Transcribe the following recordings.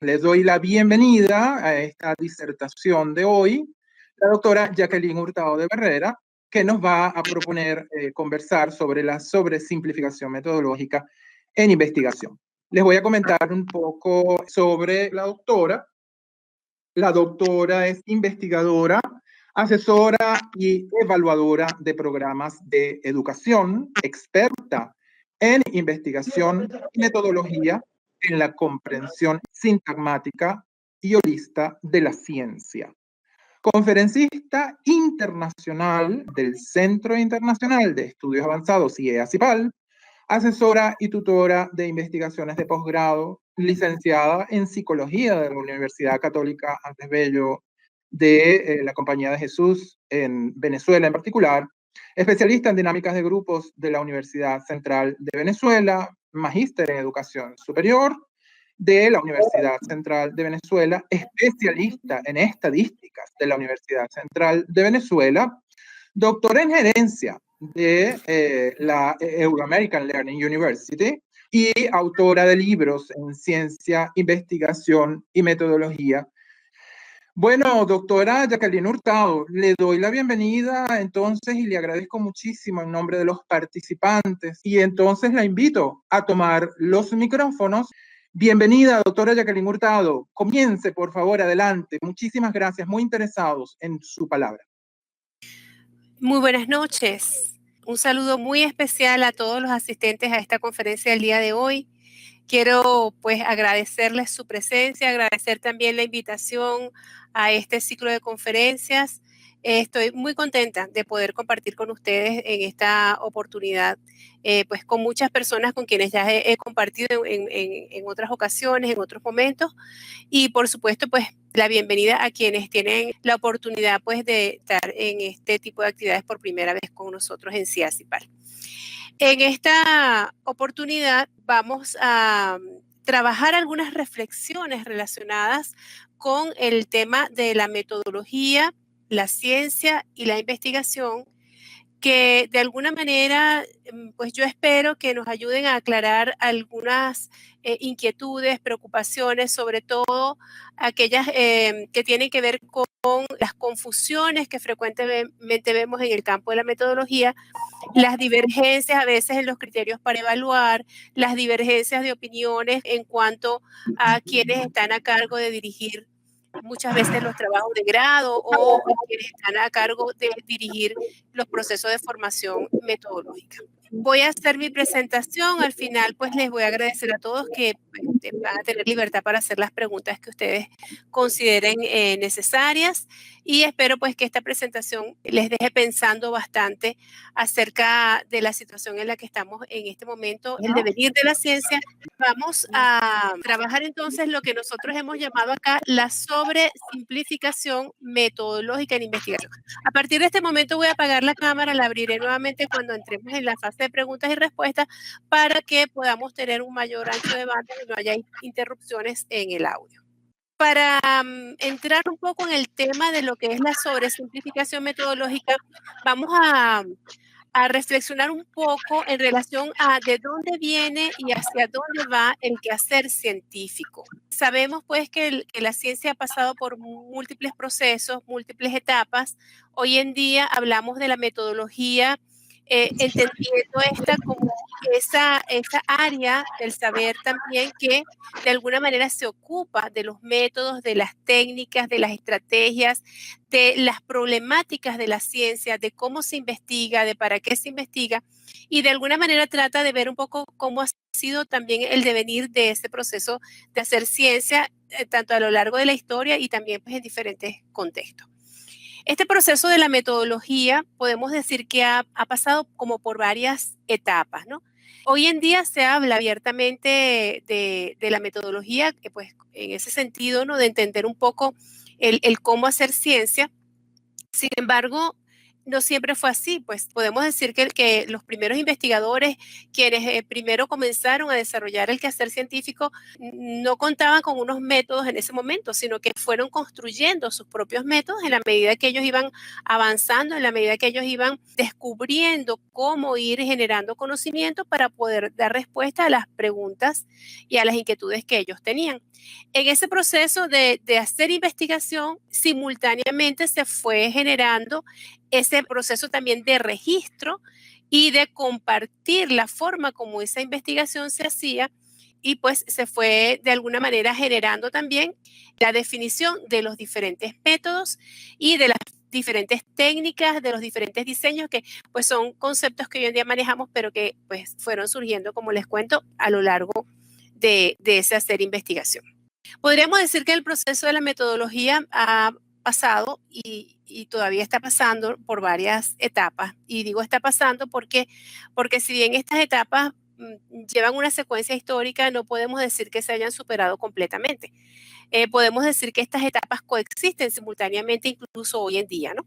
Les doy la bienvenida a esta disertación de hoy, la doctora Jacqueline Hurtado de Barrera, que nos va a proponer conversar sobre la sobresimplificación metodológica en investigación. Les voy a comentar un poco sobre la doctora. La doctora es investigadora, asesora y evaluadora de programas de educación, experta en investigación y metodología en la comprensión sintagmática y holista de la ciencia. Conferencista internacional del Centro Internacional de Estudios Avanzados CIEA-CIPAL, asesora y tutora de investigaciones de posgrado, licenciada en Psicología de la Universidad Católica Andrés Bello de la Compañía de Jesús en Venezuela en particular, especialista en dinámicas de grupos de la Universidad Central de Venezuela, magíster en Educación Superior de la Universidad Central de Venezuela, especialista en estadísticas de la Universidad Central de Venezuela, doctora en gerencia de la Euro-American Learning University y autora de libros en ciencia, investigación y metodología. Bueno, doctora Jacqueline Hurtado, le doy la bienvenida entonces y le agradezco muchísimo en nombre de los participantes y entonces la invito a tomar los micrófonos. Bienvenida, doctora Jacqueline Hurtado. Comience, por favor, adelante. Muchísimas gracias, muy interesados en su palabra. Muy buenas noches. Un saludo muy especial a todos los asistentes a esta conferencia del día de hoy. Quiero pues agradecerles su presencia, agradecer también la invitación a este ciclo de conferencias. Estoy muy contenta de poder compartir con ustedes en esta oportunidad, pues con muchas personas con quienes ya he compartido en otras ocasiones, en otros momentos. Y por supuesto, pues la bienvenida a quienes tienen la oportunidad pues de estar en este tipo de actividades por primera vez con nosotros en CIEA-CIPAL. En esta oportunidad vamos a trabajar algunas reflexiones relacionadas con el tema de la metodología, la ciencia y la investigación, que de alguna manera, pues yo espero que nos ayuden a aclarar algunas inquietudes, preocupaciones, sobre todo aquellas que tienen que ver con las confusiones que frecuentemente vemos en el campo de la metodología, las divergencias a veces en los criterios para evaluar, las divergencias de opiniones en cuanto a quienes están a cargo de dirigir muchas veces los trabajos de grado o quienes están a cargo de dirigir los procesos de formación metodológica. Voy a hacer mi presentación. Al final, pues les voy a agradecer a todos que van a tener libertad para hacer las preguntas que ustedes consideren necesarias y espero pues que esta presentación les deje pensando bastante acerca de la situación en la que estamos en este momento, el devenir de la ciencia. Vamos a trabajar entonces lo que nosotros hemos llamado acá la sobresimplificación metodológica en investigación. A partir de este momento voy a apagar la cámara, la abriré nuevamente cuando entremos en la fase de preguntas y respuestas para que podamos tener un mayor ancho de banda y no haya interrupciones en el audio. Para entrar un poco en el tema de lo que es la sobresimplificación metodológica, vamos a reflexionar un poco en relación a de dónde viene y hacia dónde va el quehacer científico. Sabemos pues que la ciencia ha pasado por múltiples procesos, múltiples etapas. Hoy en día hablamos de la metodología, entendiendo esta como esa área del saber también que de alguna manera se ocupa de los métodos, de las técnicas, de las estrategias, de las problemáticas de la ciencia, de cómo se investiga, de para qué se investiga, y de alguna manera trata de ver un poco cómo ha sido también el devenir de ese proceso de hacer ciencia, tanto a lo largo de la historia y también pues, en diferentes contextos. Este proceso de la metodología podemos decir que ha pasado como por varias etapas, ¿no? Hoy en día se habla abiertamente de la metodología, que pues en ese sentido, ¿no? De entender un poco el cómo hacer ciencia. Sin embargo, no siempre fue así, pues podemos decir que los primeros investigadores, quienes primero comenzaron a desarrollar el quehacer científico, no contaban con unos métodos en ese momento, sino que fueron construyendo sus propios métodos en la medida que ellos iban avanzando, en la medida que ellos iban descubriendo cómo ir generando conocimiento para poder dar respuesta a las preguntas y a las inquietudes que ellos tenían. En ese proceso de hacer investigación, simultáneamente se fue generando ese proceso también de registro y de compartir la forma como esa investigación se hacía, y pues se fue de alguna manera generando también la definición de los diferentes métodos y de las diferentes técnicas, de los diferentes diseños, que pues son conceptos que hoy en día manejamos, pero que pues fueron surgiendo, como les cuento, a lo largo de ese hacer investigación. Podríamos decir que el proceso de la metodología ha pasado y todavía está pasando por varias etapas. Y digo está pasando porque si bien estas etapas llevan una secuencia histórica, no podemos decir que se hayan superado completamente. Podemos decir que estas etapas coexisten simultáneamente incluso hoy en día, ¿no?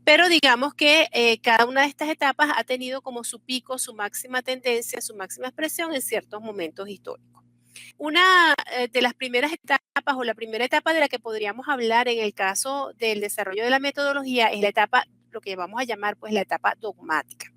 Pero digamos que cada una de estas etapas ha tenido como su pico, su máxima tendencia, su máxima expresión en ciertos momentos históricos. Una de las primeras etapas o la primera etapa de la que podríamos hablar en el caso del desarrollo de la metodología es la etapa, lo que vamos a llamar pues la etapa dogmática.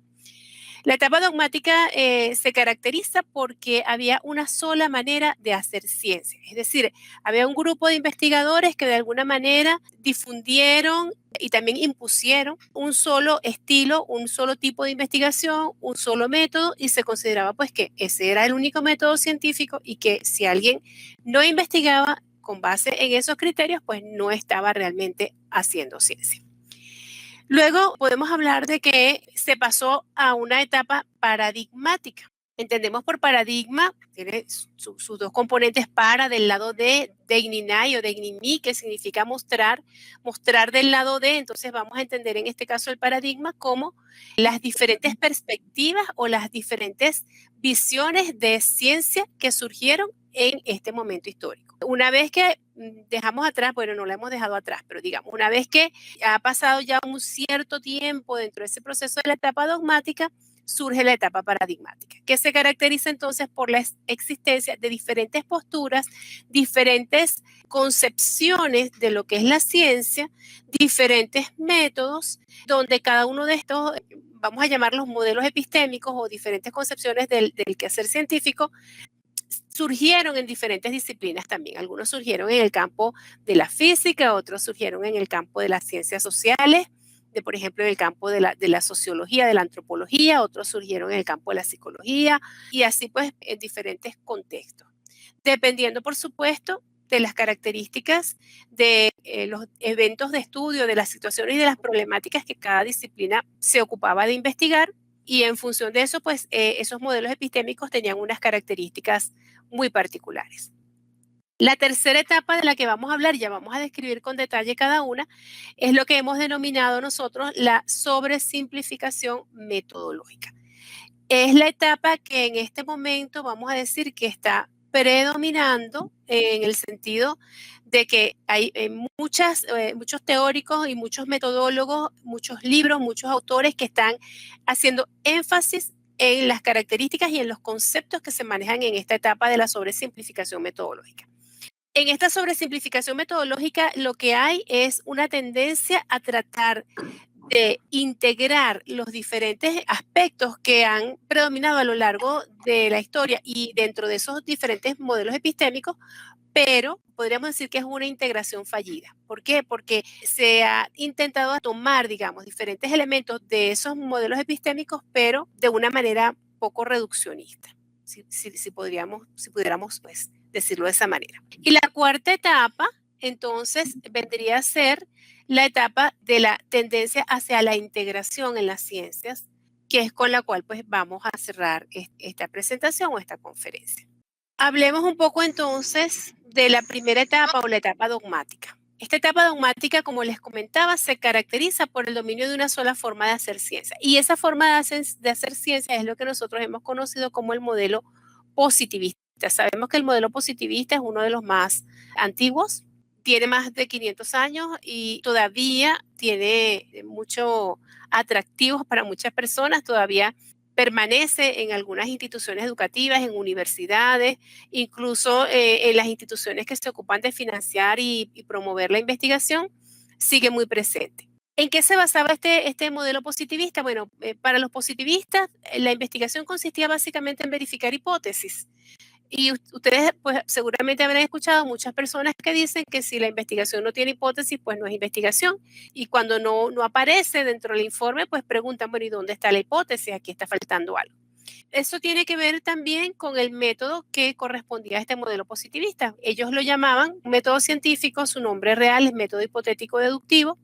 La etapa dogmática se caracteriza porque había una sola manera de hacer ciencia, es decir, había un grupo de investigadores que de alguna manera difundieron y también impusieron un solo estilo, un solo tipo de investigación, un solo método, y se consideraba pues que ese era el único método científico y que si alguien no investigaba con base en esos criterios, pues no estaba realmente haciendo ciencia. Luego podemos hablar de que se pasó a una etapa paradigmática. Entendemos por paradigma, tiene sus dos componentes: para del lado de deignai o deignimi, que significa mostrar del lado de. Entonces vamos a entender en este caso el paradigma como las diferentes perspectivas o las diferentes visiones de ciencia que surgieron en este momento histórico. Una vez que dejamos atrás, bueno, no la hemos dejado atrás, pero digamos, una vez que ha pasado ya un cierto tiempo dentro de ese proceso de la etapa dogmática, surge la etapa paradigmática, que se caracteriza entonces por la existencia de diferentes posturas, diferentes concepciones de lo que es la ciencia, diferentes métodos, donde cada uno de estos, vamos a llamarlos modelos epistémicos o diferentes concepciones del quehacer científico, surgieron en diferentes disciplinas también. Algunos surgieron en el campo de la física, otros surgieron en el campo de las ciencias sociales, por ejemplo, en el campo de la sociología, de la antropología, otros surgieron en el campo de la psicología, y así pues en diferentes contextos. Dependiendo, por supuesto, de las características de los eventos de estudio, de las situaciones y de las problemáticas que cada disciplina se ocupaba de investigar, y en función de eso, pues esos modelos epistémicos tenían unas características muy particulares. La tercera etapa de la que vamos a hablar, ya vamos a describir con detalle cada una, es lo que hemos denominado nosotros la sobresimplificación metodológica. Es la etapa que en este momento vamos a decir que está predominando en el sentido de que hay muchos teóricos y muchos metodólogos, muchos libros, muchos autores que están haciendo énfasis en las características y en los conceptos que se manejan en esta etapa de la sobresimplificación metodológica. En esta sobresimplificación metodológica lo que hay es una tendencia a tratar de integrar los diferentes aspectos que han predominado a lo largo de la historia y dentro de esos diferentes modelos epistémicos, pero podríamos decir que es una integración fallida. ¿Por qué? Porque se ha intentado tomar, digamos, diferentes elementos de esos modelos epistémicos, pero de una manera poco reduccionista, si pudiéramos pues, decirlo de esa manera. Y la cuarta etapa, entonces, vendría a ser la etapa de la tendencia hacia la integración en las ciencias, que es con la cual pues vamos a cerrar esta presentación o esta conferencia. Hablemos un poco entonces de la primera etapa o la etapa dogmática. Esta etapa dogmática, como les comentaba, se caracteriza por el dominio de una sola forma de hacer ciencia. Y esa forma de hacer ciencia es lo que nosotros hemos conocido como el modelo positivista. Sabemos que el modelo positivista es uno de los más antiguos tiene más de 500 años y todavía tiene mucho atractivos para muchas personas, todavía permanece en algunas instituciones educativas, en universidades, incluso en las instituciones que se ocupan de financiar y promover la investigación, sigue muy presente. ¿En qué se basaba este modelo positivista? Bueno, para los positivistas, la investigación consistía básicamente en verificar hipótesis. Y ustedes pues seguramente habrán escuchado muchas personas que dicen que si la investigación no tiene hipótesis, pues no es investigación. Y cuando no aparece dentro del informe, pues preguntan, bueno, ¿y dónde está la hipótesis? Aquí está faltando algo. Eso tiene que ver también con el método que correspondía a este modelo positivista. Ellos lo llamaban método científico, su nombre real es método hipotético deductivo,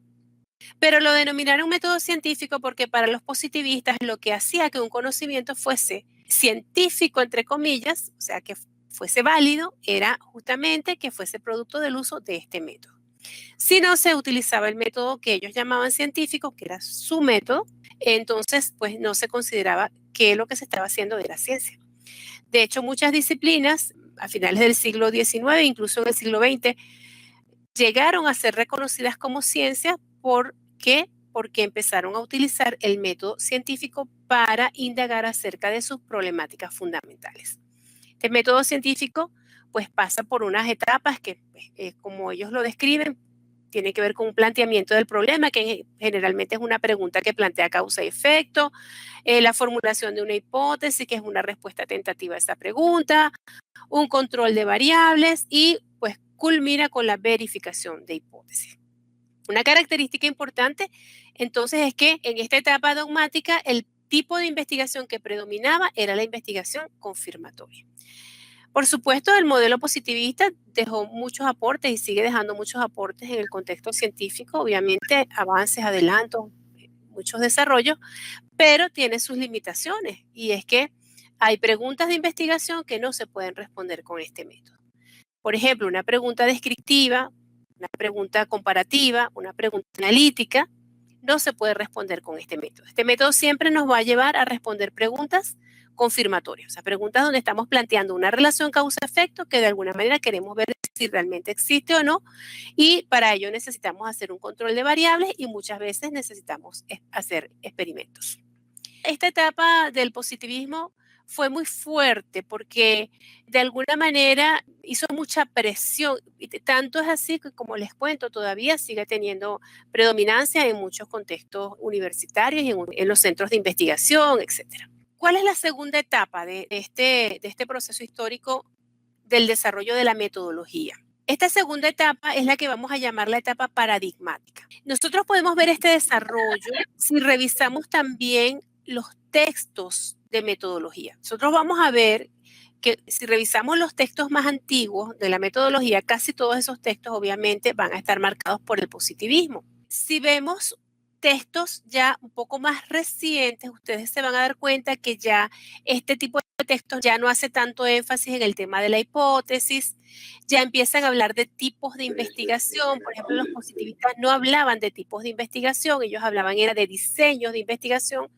pero lo denominaron método científico porque para los positivistas lo que hacía que un conocimiento fuese científico, entre comillas, o sea, que fuese válido, era justamente que fuese producto del uso de este método. Si no se utilizaba el método que ellos llamaban científico, que era su método, entonces pues no se consideraba que lo que se estaba haciendo era ciencia. De hecho, muchas disciplinas a finales del siglo XIX, incluso en el siglo XX, llegaron a ser reconocidas como ciencia. ¿Por qué? Porque empezaron a utilizar el método científico para indagar acerca de sus problemáticas fundamentales. Este método científico pues pasa por unas etapas que, como ellos lo describen, tiene que ver con un planteamiento del problema, que generalmente es una pregunta que plantea causa y efecto, la formulación de una hipótesis, que es una respuesta tentativa a esa pregunta, un control de variables y pues culmina con la verificación de hipótesis. Una característica importante entonces es que en esta etapa dogmática el tipo de investigación que predominaba era la investigación confirmatoria. Por supuesto, el modelo positivista dejó muchos aportes y sigue dejando muchos aportes en el contexto científico, obviamente avances, adelantos, muchos desarrollos, pero tiene sus limitaciones y es que hay preguntas de investigación que no se pueden responder con este método. Por ejemplo, una pregunta descriptiva, una pregunta comparativa, una pregunta analítica, no se puede responder con este método. Este método siempre nos va a llevar a responder preguntas confirmatorias, o sea, preguntas donde estamos planteando una relación causa-efecto que de alguna manera queremos ver si realmente existe o no, y para ello necesitamos hacer un control de variables y muchas veces necesitamos hacer experimentos. Esta etapa del positivismo fue muy fuerte porque de alguna manera hizo mucha presión. Y tanto es así que, como les cuento, todavía sigue teniendo predominancia en muchos contextos universitarios y en los centros de investigación, etcétera. ¿Cuál es la segunda etapa de este proceso histórico del desarrollo de la metodología? Esta segunda etapa es la que vamos a llamar la etapa paradigmática. Nosotros podemos ver este desarrollo si revisamos también los textos de metodología. Nosotros vamos a ver que si revisamos los textos más antiguos de la metodología, casi todos esos textos obviamente van a estar marcados por el positivismo. Si vemos textos ya un poco más recientes, ustedes se van a dar cuenta que ya este tipo de textos ya no hace tanto énfasis en el tema de la hipótesis, ya empiezan a hablar de tipos de investigación. Por ejemplo, los positivistas no hablaban de tipos de investigación, ellos hablaban era de diseños de investigación,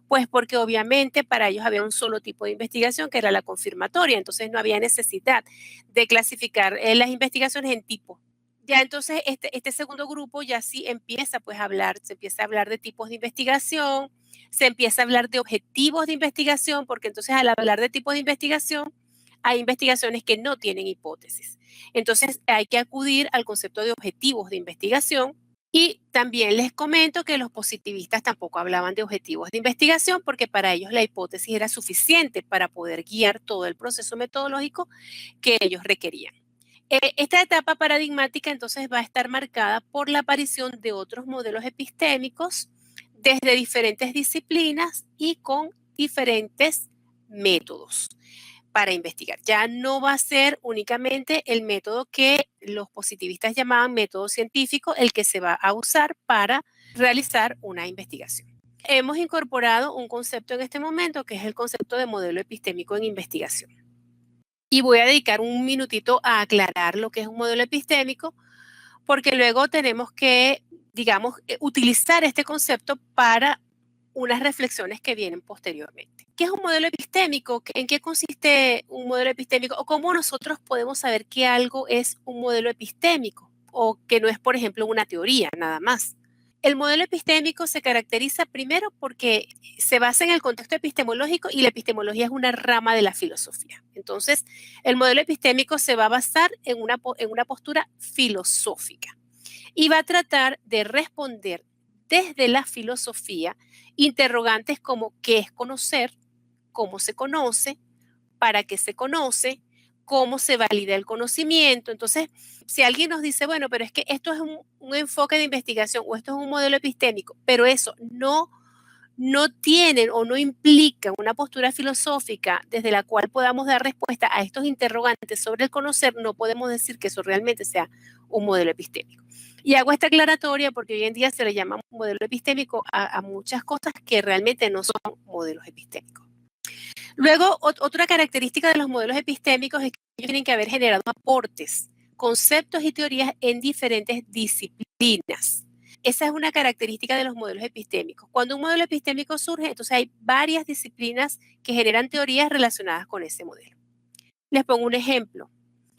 pues porque obviamente para ellos había un solo tipo de investigación que era la confirmatoria, entonces no había necesidad de clasificar las investigaciones en tipos. Ya entonces este segundo grupo ya sí empieza pues a hablar, se empieza a hablar de tipos de investigación, se empieza a hablar de objetivos de investigación, porque entonces al hablar de tipos de investigación, hay investigaciones que no tienen hipótesis. Entonces hay que acudir al concepto de objetivos de investigación y también les comento que los positivistas tampoco hablaban de objetivos de investigación porque para ellos la hipótesis era suficiente para poder guiar todo el proceso metodológico que ellos requerían. Esta etapa paradigmática entonces va a estar marcada por la aparición de otros modelos epistémicos desde diferentes disciplinas y con diferentes métodos para investigar. Ya no va a ser únicamente el método que los positivistas llamaban método científico el que se va a usar para realizar una investigación. Hemos incorporado un concepto en este momento que es el concepto de modelo epistémico en investigación. Y voy a dedicar un minutito a aclarar lo que es un modelo epistémico, porque luego tenemos que, digamos, utilizar este concepto para unas reflexiones que vienen posteriormente. ¿Qué es un modelo epistémico? ¿En qué consiste un modelo epistémico? ¿O cómo nosotros podemos saber que algo es un modelo epistémico? o que no es, por ejemplo, una teoría nada más. El modelo epistémico se caracteriza primero porque se basa en el contexto epistemológico y la epistemología es una rama de la filosofía. Entonces, el modelo epistémico se va a basar en una postura filosófica y va a tratar de responder desde la filosofía interrogantes como ¿qué es conocer? ¿Cómo se conoce? ¿Para qué se conoce? ¿Cómo se valida el conocimiento? Entonces, si alguien nos dice, bueno, pero es que esto es un enfoque de investigación o esto es un modelo epistémico, pero eso no tienen o no implican una postura filosófica desde la cual podamos dar respuesta a estos interrogantes sobre el conocer, no podemos decir que eso realmente sea un modelo epistémico. Y hago esta aclaratoria porque hoy en día se le llama modelo epistémico a muchas cosas que realmente no son modelos epistémicos. Luego, otra característica de los modelos epistémicos es que ellos tienen que haber generado aportes, conceptos y teorías en diferentes disciplinas. Esa es una característica de los modelos epistémicos. Cuando un modelo epistémico surge, entonces hay varias disciplinas que generan teorías relacionadas con ese modelo. Les pongo un ejemplo.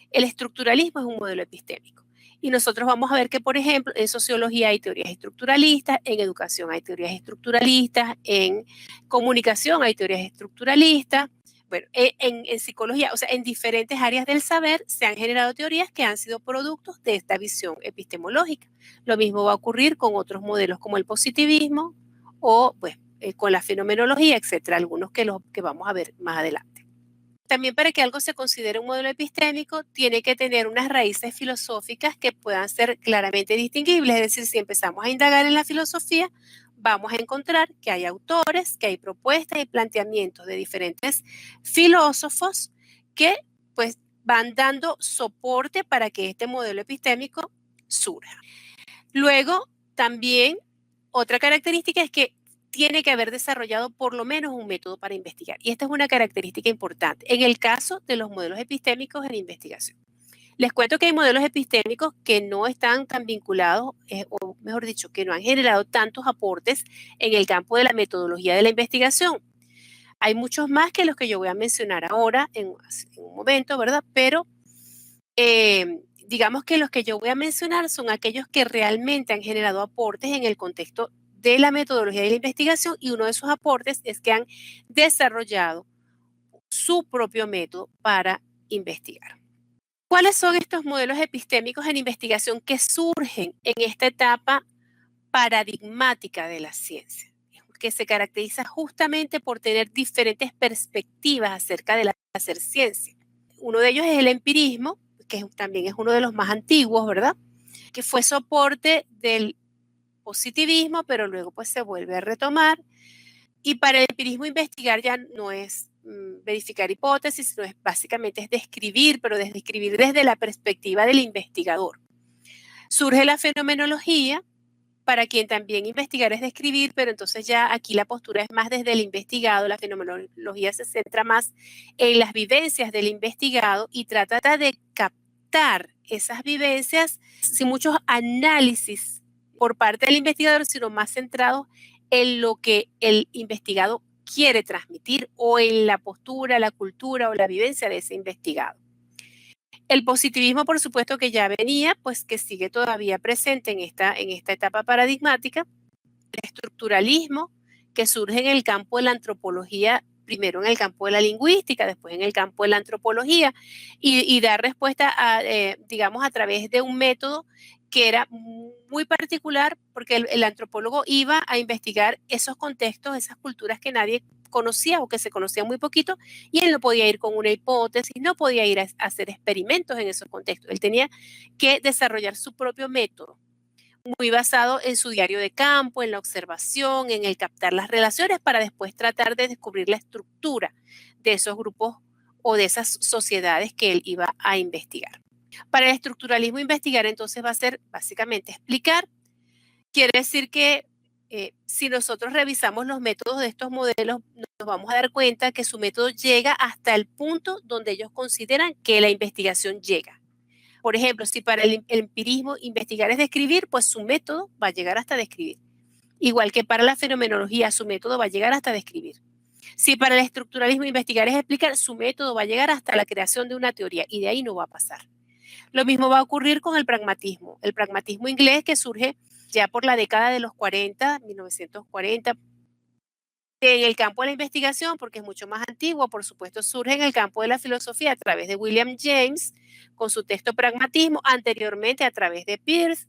El estructuralismo es un modelo epistémico. Y nosotros vamos a ver que, por ejemplo, en sociología hay teorías estructuralistas, en educación hay teorías estructuralistas, en comunicación hay teorías estructuralistas. Bueno, en psicología, o sea, en diferentes áreas del saber se han generado teorías que han sido productos de esta visión epistemológica. Lo mismo va a ocurrir con otros modelos como el positivismo o pues, con la fenomenología, etcétera, algunos que vamos a ver más adelante. También para que algo se considere un modelo epistémico, tiene que tener unas raíces filosóficas que puedan ser claramente distinguibles. Es decir, si empezamos a indagar en la filosofía, vamos a encontrar que hay autores, que hay propuestas y planteamientos de diferentes filósofos que pues van dando soporte para que este modelo epistémico surja. Luego, también otra característica es que tiene que haber desarrollado por lo menos un método para investigar. Y esta es una característica importante en el caso de los modelos epistémicos en investigación. Les cuento que hay modelos epistémicos que no están tan vinculados, o mejor dicho, que no han generado tantos aportes en el campo de la metodología de la investigación. Hay muchos más que los que yo voy a mencionar ahora en un momento, ¿verdad? Pero digamos que los que yo voy a mencionar son aquellos que realmente han generado aportes en el contexto de la metodología de la investigación y uno de esos aportes es que han desarrollado su propio método para investigar. ¿Cuáles son estos modelos epistémicos en investigación que surgen en esta etapa paradigmática de la ciencia? Que se caracteriza justamente por tener diferentes perspectivas acerca del hacer ciencia. Uno de ellos es el empirismo, que también es uno de los más antiguos, ¿verdad? Que fue soporte del positivismo, pero luego pues se vuelve a retomar. Y para el empirismo investigar ya no es verificar hipótesis, sino es básicamente es describir, pero describir desde la perspectiva del investigador. Surge la fenomenología, para quien también investigar es describir, pero entonces ya aquí la postura es más desde el investigado, la fenomenología se centra más en las vivencias del investigado y trata de captar esas vivencias sin muchos análisis por parte del investigador, sino más centrados en lo que el investigado quiere transmitir o en la postura, la cultura o la vivencia de ese investigado. El positivismo, por supuesto, que ya venía, pues que sigue todavía presente en esta etapa paradigmática. El estructuralismo, que surge en el campo de la antropología, primero en el campo de la lingüística, después en el campo de la antropología, y dar respuesta a, digamos, a través de un método que era muy particular, porque el antropólogo iba a investigar esos contextos, esas culturas que nadie conocía o que se conocían muy poquito, y él no podía ir con una hipótesis, no podía ir a hacer experimentos en esos contextos. Él tenía que desarrollar su propio método, muy basado en su diario de campo, en la observación, en el captar las relaciones para después tratar de descubrir la estructura de esos grupos o de esas sociedades que él iba a investigar. Para el estructuralismo, investigar entonces va a ser básicamente explicar. Quiere decir que si nosotros revisamos los métodos de estos modelos, nos vamos a dar cuenta que su método llega hasta el punto donde ellos consideran que la investigación llega. Por ejemplo, si para el empirismo investigar es describir, pues su método va a llegar hasta describir. Igual que para la fenomenología, su método va a llegar hasta describir. Si para el estructuralismo investigar es explicar, su método va a llegar hasta la creación de una teoría y de ahí no va a pasar. Lo mismo va a ocurrir con el pragmatismo. El pragmatismo inglés, que surge ya por la década de los 40, 1940, en el campo de la investigación, porque es mucho más antiguo, por supuesto, surge en el campo de la filosofía a través de William James, con su texto Pragmatismo, anteriormente a través de Peirce,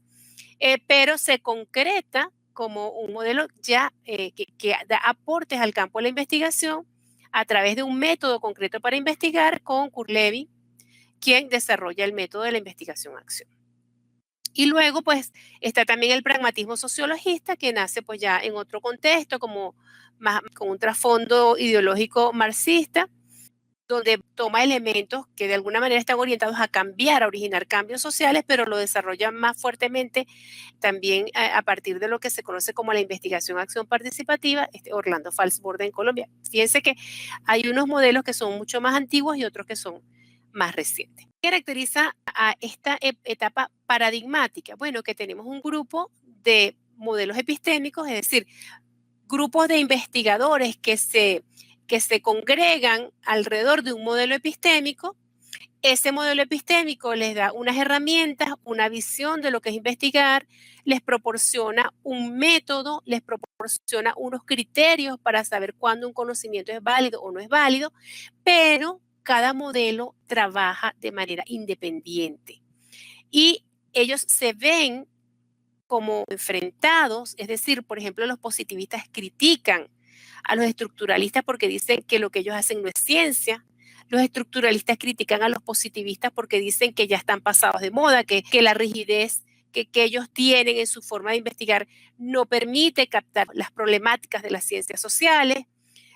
pero se concreta como un modelo ya que da aportes al campo de la investigación a través de un método concreto para investigar con Kurt Lewin, quien desarrolla el método de la investigación-acción. Y luego, pues, está también el pragmatismo sociologista, que nace pues ya en otro contexto, como más, con un trasfondo ideológico marxista, donde toma elementos que de alguna manera están orientados a cambiar, a originar cambios sociales, pero lo desarrolla más fuertemente también a partir de lo que se conoce como la investigación-acción participativa, Orlando Falsborda en Colombia. Fíjense que hay unos modelos que son mucho más antiguos y otros que son más recientes. ¿Qué caracteriza a esta etapa paradigmática? Bueno, que tenemos un grupo de modelos epistémicos, es decir, grupos de investigadores que se congregan alrededor de un modelo epistémico. Ese modelo epistémico les da unas herramientas, una visión de lo que es investigar, les proporciona un método, les proporciona unos criterios para saber cuándo un conocimiento es válido o no es válido, pero cada modelo trabaja de manera independiente. Y ellos se ven como enfrentados, es decir, por ejemplo, los positivistas critican a los estructuralistas porque dicen que lo que ellos hacen no es ciencia. Los estructuralistas critican a los positivistas porque dicen que ya están pasados de moda, que la rigidez que ellos tienen en su forma de investigar no permite captar las problemáticas de las ciencias sociales.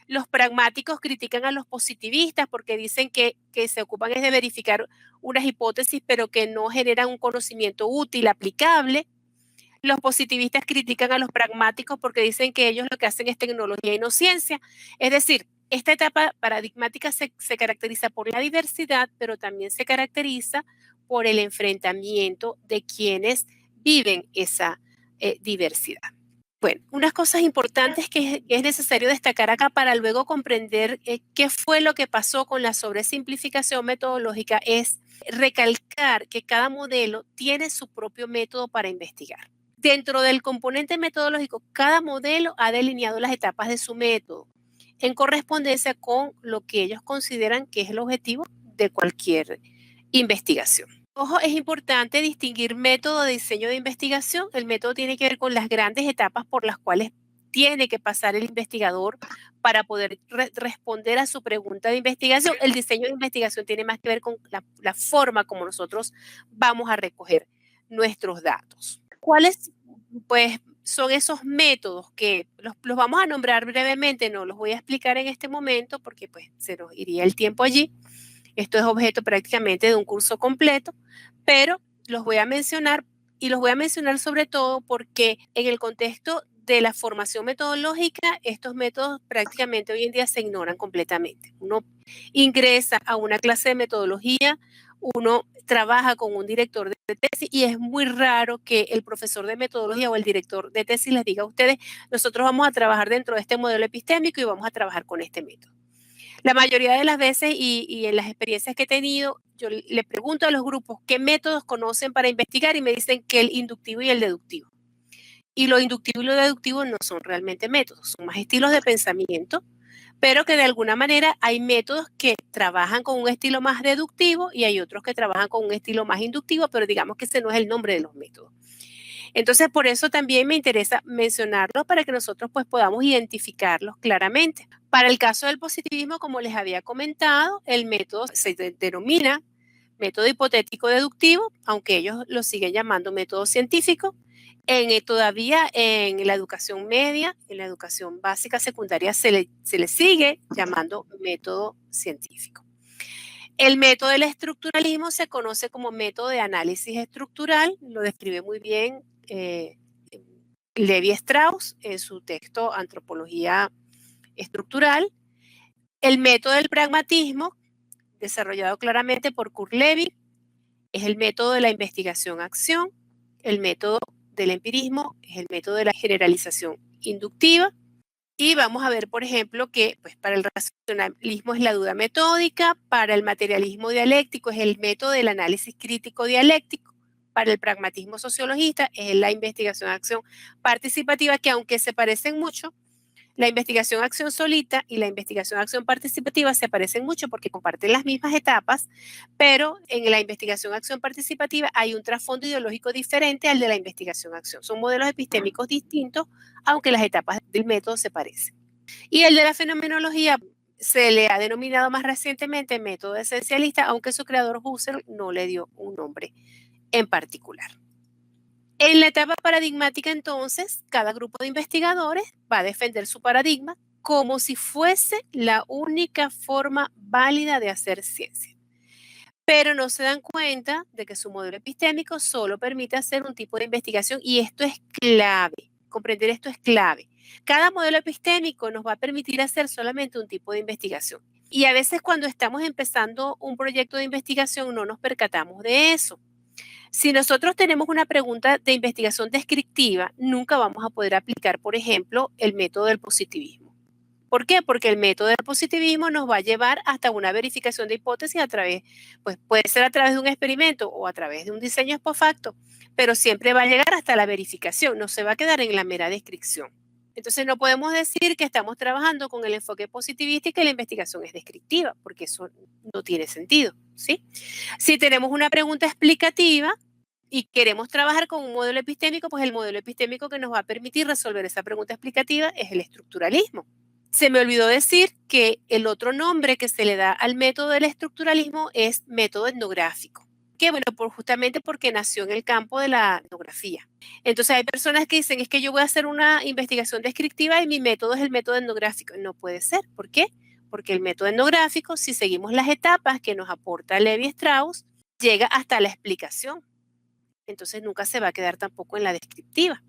Los pragmáticos critican a los positivistas porque dicen que se ocupan es de verificar unas hipótesis, pero que no generan un conocimiento útil, aplicable. Los positivistas critican a los pragmáticos porque dicen que ellos lo que hacen es tecnología y no ciencia. Es decir, esta etapa paradigmática se caracteriza por la diversidad, pero también se caracteriza por el enfrentamiento de quienes viven esa diversidad. Bueno, unas cosas importantes que es necesario destacar acá para luego comprender qué fue lo que pasó con la sobresimplificación metodológica es recalcar que cada modelo tiene su propio método para investigar. Dentro del componente metodológico, cada modelo ha delineado las etapas de su método en correspondencia con lo que ellos consideran que es el objetivo de cualquier investigación. Ojo, es importante distinguir método de diseño de investigación. El método tiene que ver con las grandes etapas por las cuales tiene que pasar el investigador para poder responder a su pregunta de investigación. El diseño de investigación tiene más que ver con la forma como nosotros vamos a recoger nuestros datos. ¿Cuáles, pues, son esos métodos que los vamos a nombrar brevemente? No los voy a explicar en este momento porque pues se nos iría el tiempo allí. Esto es objeto prácticamente de un curso completo, pero los voy a mencionar y los voy a mencionar sobre todo porque en el contexto de la formación metodológica, estos métodos prácticamente hoy en día se ignoran completamente. Uno ingresa a una clase de metodología, uno trabaja con un director de tesis y es muy raro que el profesor de metodología o el director de tesis les diga a ustedes, nosotros vamos a trabajar dentro de este modelo epistémico y vamos a trabajar con este método. La mayoría de las veces y en las experiencias que he tenido, yo le pregunto a los grupos qué métodos conocen para investigar y me dicen que el inductivo y el deductivo. Y lo inductivo y lo deductivo no son realmente métodos, son más estilos de pensamiento, pero que de alguna manera hay métodos que trabajan con un estilo más deductivo y hay otros que trabajan con un estilo más inductivo, pero digamos que ese no es el nombre de los métodos. Entonces, por eso también me interesa mencionarlos para que nosotros pues podamos identificarlos claramente. Para el caso del positivismo, como les había comentado, el método se denomina método hipotético deductivo, aunque ellos lo siguen llamando método científico. Todavía en la educación media, en la educación básica secundaria, se le sigue llamando método científico. El método del estructuralismo se conoce como método de análisis estructural, lo describe muy bien Levi Strauss en su texto Antropología Estructural. El método del pragmatismo, desarrollado claramente por Kurt Lewin, es el método de la investigación-acción. El método del empirismo es el método de la generalización inductiva. Y vamos a ver, por ejemplo, que pues, para el racionalismo es la duda metódica, para el materialismo dialéctico es el método del análisis crítico dialéctico, para el pragmatismo sociologista es la investigación-acción participativa, que aunque se parecen mucho, la investigación-acción solita y la investigación-acción participativa se parecen mucho porque comparten las mismas etapas, pero en la investigación-acción participativa hay un trasfondo ideológico diferente al de la investigación-acción. Son modelos epistémicos distintos, aunque las etapas del método se parecen. Y el de la fenomenología se le ha denominado más recientemente método esencialista, aunque su creador Husserl no le dio un nombre en particular. En la etapa paradigmática, entonces, cada grupo de investigadores va a defender su paradigma como si fuese la única forma válida de hacer ciencia. Pero no se dan cuenta de que su modelo epistémico solo permite hacer un tipo de investigación y esto es clave. Comprender esto es clave. Cada modelo epistémico nos va a permitir hacer solamente un tipo de investigación. Y a veces cuando estamos empezando un proyecto de investigación no nos percatamos de eso. Si nosotros tenemos una pregunta de investigación descriptiva, nunca vamos a poder aplicar, por ejemplo, el método del positivismo. ¿Por qué? Porque el método del positivismo nos va a llevar hasta una verificación de hipótesis a través, pues puede ser a través de un experimento o a través de un diseño ex post facto, pero siempre va a llegar hasta la verificación, no se va a quedar en la mera descripción. Entonces no podemos decir que estamos trabajando con el enfoque positivista y que la investigación es descriptiva, porque eso no tiene sentido, ¿sí? Si tenemos una pregunta explicativa y queremos trabajar con un modelo epistémico, pues el modelo epistémico que nos va a permitir resolver esa pregunta explicativa es el estructuralismo. Se me olvidó decir que el otro nombre que se le da al método del estructuralismo es método etnográfico. Que bueno, justamente porque nació en el campo de la etnografía. Entonces hay personas que dicen, es que yo voy a hacer una investigación descriptiva y mi método es el método etnográfico. No puede ser. ¿Por qué? Porque el método etnográfico, si seguimos las etapas que nos aporta Levi-Strauss, llega hasta la explicación. Entonces nunca se va a quedar tampoco en la descriptiva.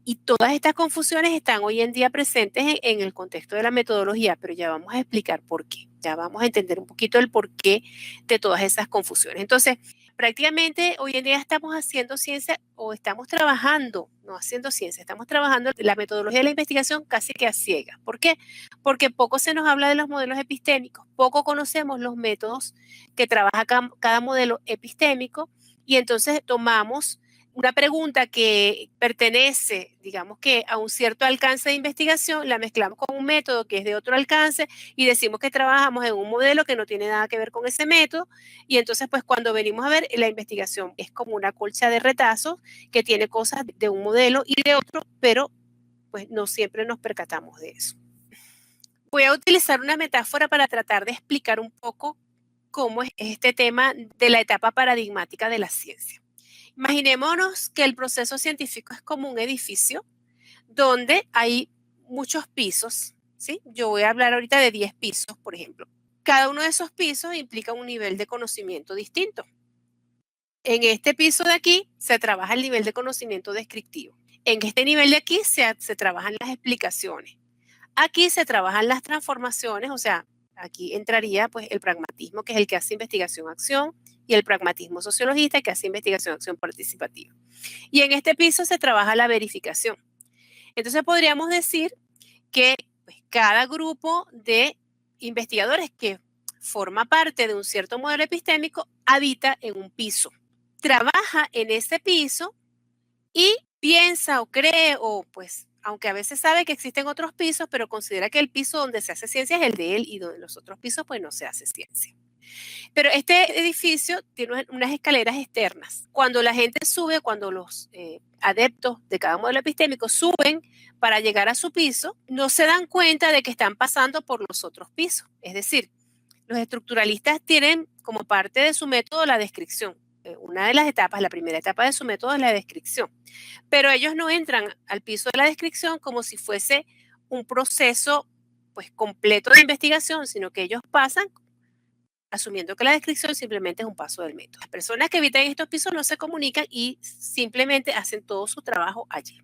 Y todas estas confusiones están hoy en día presentes en el contexto de la metodología, pero ya vamos a explicar por qué. Ya vamos a entender un poquito el porqué de todas esas confusiones. Entonces, prácticamente hoy en día estamos haciendo ciencia o estamos trabajando, no haciendo ciencia, estamos trabajando la metodología de la investigación casi que a ciegas. ¿Por qué? Porque poco se nos habla de los modelos epistémicos, poco conocemos los métodos que trabaja cada modelo epistémico y entonces tomamos una pregunta que pertenece, digamos que a un cierto alcance de investigación, la mezclamos con un método que es de otro alcance y decimos que trabajamos en un modelo que no tiene nada que ver con ese método y entonces pues cuando venimos a ver la investigación es como una colcha de retazos que tiene cosas de un modelo y de otro, pero pues no siempre nos percatamos de eso. Voy a utilizar una metáfora para tratar de explicar un poco cómo es este tema de la etapa paradigmática de la ciencia. Imaginémonos que el proceso científico es como un edificio donde hay muchos pisos, ¿sí? Yo voy a hablar ahorita de 10 pisos, por ejemplo. Cada uno de esos pisos implica un nivel de conocimiento distinto. En este piso de aquí se trabaja el nivel de conocimiento descriptivo. En este nivel de aquí se trabajan las explicaciones. Aquí se trabajan las transformaciones, o sea, aquí entraría pues el pragmatismo, que es el que hace investigación-acción, y el pragmatismo sociologista, que hace investigación-acción participativa. Y en este piso se trabaja la verificación. Entonces podríamos decir que pues, cada grupo de investigadores que forma parte de un cierto modelo epistémico habita en un piso, trabaja en ese piso y piensa o cree o pues aunque a veces sabe que existen otros pisos, pero considera que el piso donde se hace ciencia es el de él y donde los otros pisos pues no se hace ciencia. Pero este edificio tiene unas escaleras externas. Cuando la gente sube, cuando los adeptos de cada modelo epistémico suben para llegar a su piso, no se dan cuenta de que están pasando por los otros pisos. Es decir, los estructuralistas tienen como parte de su método la descripción. Una de las etapas, la primera etapa de su método es la descripción. Pero ellos no entran al piso de la descripción como si fuese un proceso pues completo de investigación, sino que ellos pasan asumiendo que la descripción simplemente es un paso del método. Las personas que habitan estos pisos no se comunican y simplemente hacen todo su trabajo allí.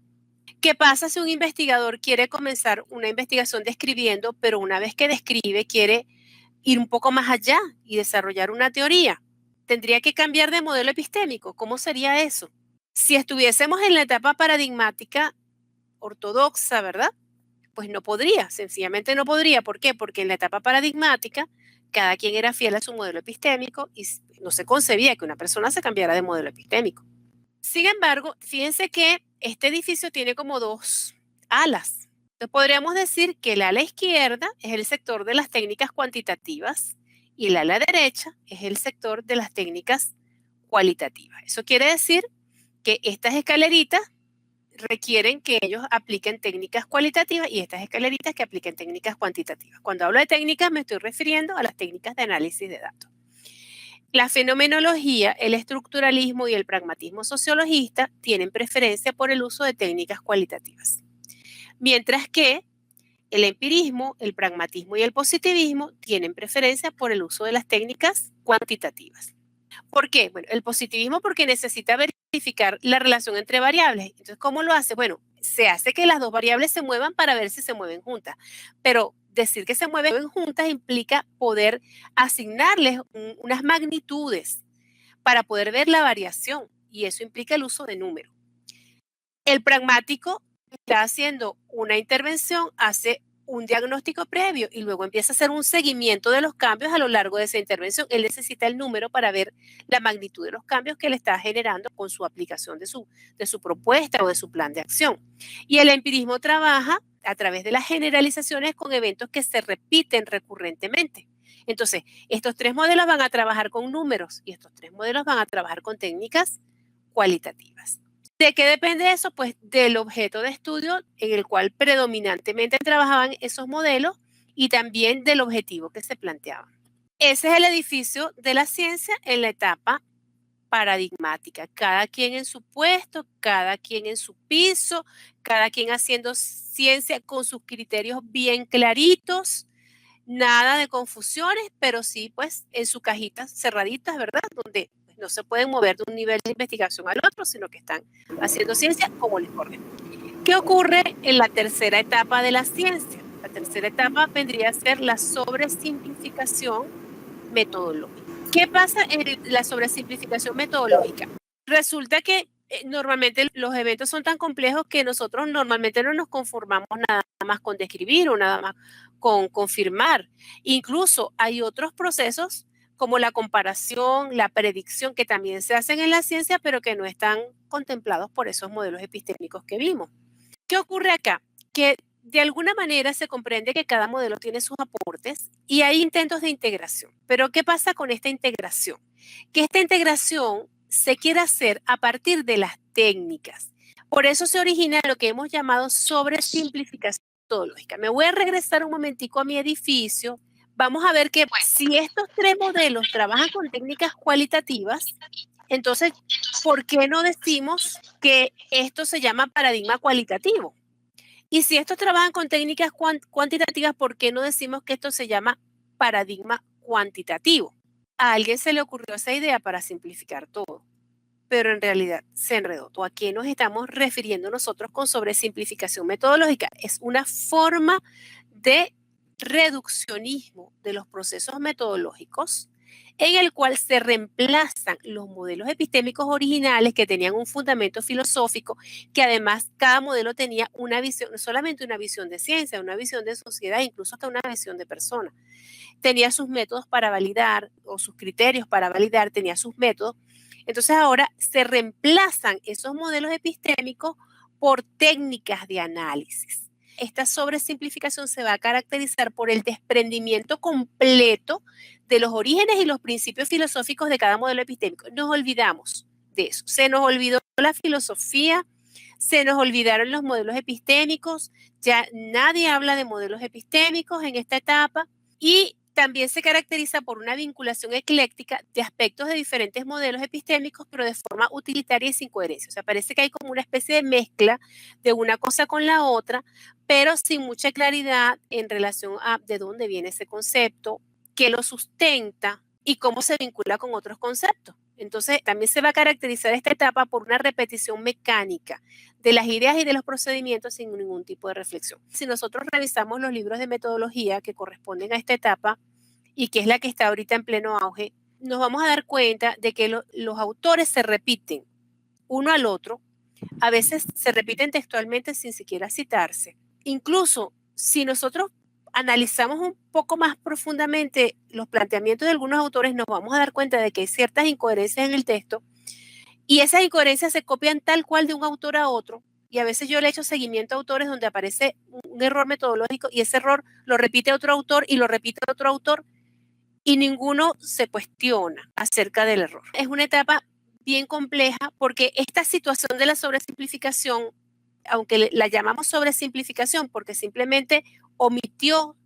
¿Qué pasa si un investigador quiere comenzar una investigación describiendo, pero una vez que describe quiere ir un poco más allá y desarrollar una teoría? Tendría que cambiar de modelo epistémico. ¿Cómo sería eso? Si estuviésemos en la etapa paradigmática ortodoxa, ¿verdad? Pues no podría, sencillamente no podría. ¿Por qué? Porque en la etapa paradigmática, cada quien era fiel a su modelo epistémico y no se concebía que una persona se cambiara de modelo epistémico. Sin embargo, fíjense que este edificio tiene como dos alas. Entonces podríamos decir que el ala izquierda es el sector de las técnicas cuantitativas y el ala derecha es el sector de las técnicas cualitativas. Eso quiere decir que estas escaleritas requieren que ellos apliquen técnicas cualitativas y estas escaleritas que apliquen técnicas cuantitativas. Cuando hablo de técnicas me estoy refiriendo a las técnicas de análisis de datos. La fenomenología, el estructuralismo y el pragmatismo sociologista tienen preferencia por el uso de técnicas cualitativas, mientras que el empirismo, el pragmatismo y el positivismo tienen preferencia por el uso de las técnicas cuantitativas. ¿Por qué? Bueno, el positivismo porque necesita verificar la relación entre variables. Entonces, ¿cómo lo hace? Bueno, se hace que las dos variables se muevan para ver si se mueven juntas, pero decir que se mueven juntas implica poder asignarles unas magnitudes para poder ver la variación y eso implica el uso de números. El pragmático está haciendo una intervención, hace un diagnóstico previo y luego empieza a hacer un seguimiento de los cambios a lo largo de esa intervención. Él necesita el número para ver la magnitud de los cambios que le está generando con su aplicación de su propuesta o de su plan de acción. Y el empirismo trabaja a través de las generalizaciones con eventos que se repiten recurrentemente. Entonces, estos tres modelos van a trabajar con números y estos tres modelos van a trabajar con técnicas cualitativas. ¿De qué depende eso? Pues del objeto de estudio en el cual predominantemente trabajaban esos modelos y también del objetivo que se planteaba. Ese es el edificio de la ciencia en la etapa paradigmática. Cada quien en su puesto, cada quien en su piso, cada quien haciendo ciencia con sus criterios bien claritos, nada de confusiones, pero sí pues en sus cajitas cerraditas, ¿verdad? Donde no se pueden mover de un nivel de investigación al otro, sino que están haciendo ciencia como les corresponde. ¿Qué ocurre en la tercera etapa de la ciencia? La tercera etapa vendría a ser la sobresimplificación metodológica. ¿Qué pasa en la sobresimplificación metodológica? Resulta que normalmente los eventos son tan complejos que nosotros normalmente no nos conformamos nada más con describir o nada más con confirmar. Incluso hay otros procesos como la comparación, la predicción, que también se hacen en la ciencia, pero que no están contemplados por esos modelos epistémicos que vimos. ¿Qué ocurre acá? Que de alguna manera se comprende que cada modelo tiene sus aportes y hay intentos de integración. Pero ¿qué pasa con esta integración? Que esta integración se quiere hacer a partir de las técnicas. Por eso se origina lo que hemos llamado sobresimplificación metodológica. Me voy a regresar un momentico a mi edificio. Vamos a ver que si estos tres modelos trabajan con técnicas cualitativas, entonces, ¿por qué no decimos que esto se llama paradigma cualitativo? Y si estos trabajan con técnicas cuantitativas, ¿por qué no decimos que esto se llama paradigma cuantitativo? A alguien se le ocurrió esa idea para simplificar todo, pero en realidad se enredó. ¿A qué nos estamos refiriendo nosotros con sobresimplificación metodológica? Es una forma de reduccionismo de los procesos metodológicos en el cual se reemplazan los modelos epistémicos originales que tenían un fundamento filosófico, que además cada modelo tenía una visión, no solamente una visión de ciencia, una visión de sociedad, incluso hasta una visión de persona. Tenía sus métodos para validar o sus criterios para validar, tenía sus métodos. Entonces ahora se reemplazan esos modelos epistémicos por técnicas de análisis. Esta sobresimplificación se va a caracterizar por el desprendimiento completo de los orígenes y los principios filosóficos de cada modelo epistémico. Nos olvidamos de eso. Se nos olvidó la filosofía, se nos olvidaron los modelos epistémicos, ya nadie habla de modelos epistémicos en esta etapa y también se caracteriza por una vinculación ecléctica de aspectos de diferentes modelos epistémicos, pero de forma utilitaria y sin coherencia. O sea, parece que hay como una especie de mezcla de una cosa con la otra, pero sin mucha claridad en relación a de dónde viene ese concepto, qué lo sustenta y cómo se vincula con otros conceptos. Entonces, también se va a caracterizar esta etapa por una repetición mecánica de las ideas y de los procedimientos sin ningún tipo de reflexión. Si nosotros revisamos los libros de metodología que corresponden a esta etapa y que es la que está ahorita en pleno auge, nos vamos a dar cuenta de que los autores se repiten uno al otro, a veces se repiten textualmente sin siquiera citarse. Incluso si nosotros analizamos un poco más profundamente los planteamientos de algunos autores, nos vamos a dar cuenta de que hay ciertas incoherencias en el texto y esas incoherencias se copian tal cual de un autor a otro. Y a veces yo le he hecho seguimiento a autores donde aparece un error metodológico y ese error lo repite otro autor y lo repite otro autor y ninguno se cuestiona acerca del error. Es una etapa bien compleja porque esta situación de la sobresimplificación, aunque la llamamos sobresimplificación porque simplemente omitió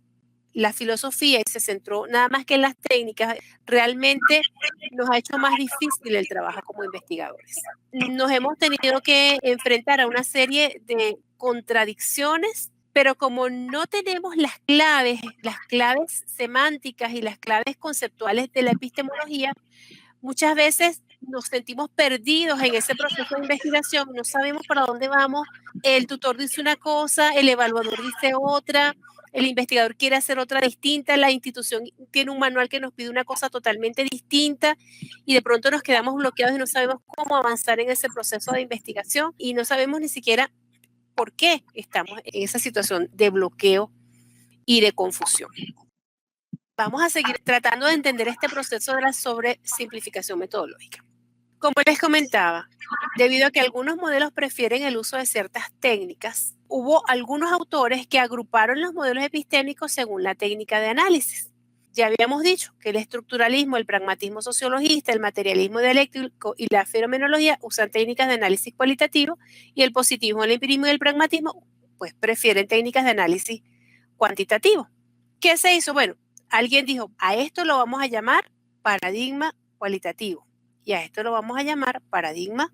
la filosofía y se centró nada más que en las técnicas, realmente nos ha hecho más difícil el trabajo como investigadores. Nos hemos tenido que enfrentar a una serie de contradicciones, pero como no tenemos las claves semánticas y las claves conceptuales de la epistemología, muchas veces nos sentimos perdidos en ese proceso de investigación, no sabemos para dónde vamos, el tutor dice una cosa, el evaluador dice otra, el investigador quiere hacer otra distinta, la institución tiene un manual que nos pide una cosa totalmente distinta y de pronto nos quedamos bloqueados y no sabemos cómo avanzar en ese proceso de investigación y no sabemos ni siquiera por qué estamos en esa situación de bloqueo y de confusión. Vamos a seguir tratando de entender este proceso de la sobresimplificación metodológica. Como les comentaba, debido a que algunos modelos prefieren el uso de ciertas técnicas, hubo algunos autores que agruparon los modelos epistémicos según la técnica de análisis. Ya habíamos dicho que el estructuralismo, el pragmatismo sociologista, el materialismo dialéctico y la fenomenología usan técnicas de análisis cualitativo y el positivismo, el empirismo y el pragmatismo pues prefieren técnicas de análisis cuantitativo. ¿Qué se hizo? Bueno, alguien dijo, a esto lo vamos a llamar paradigma cualitativo y a esto lo vamos a llamar paradigma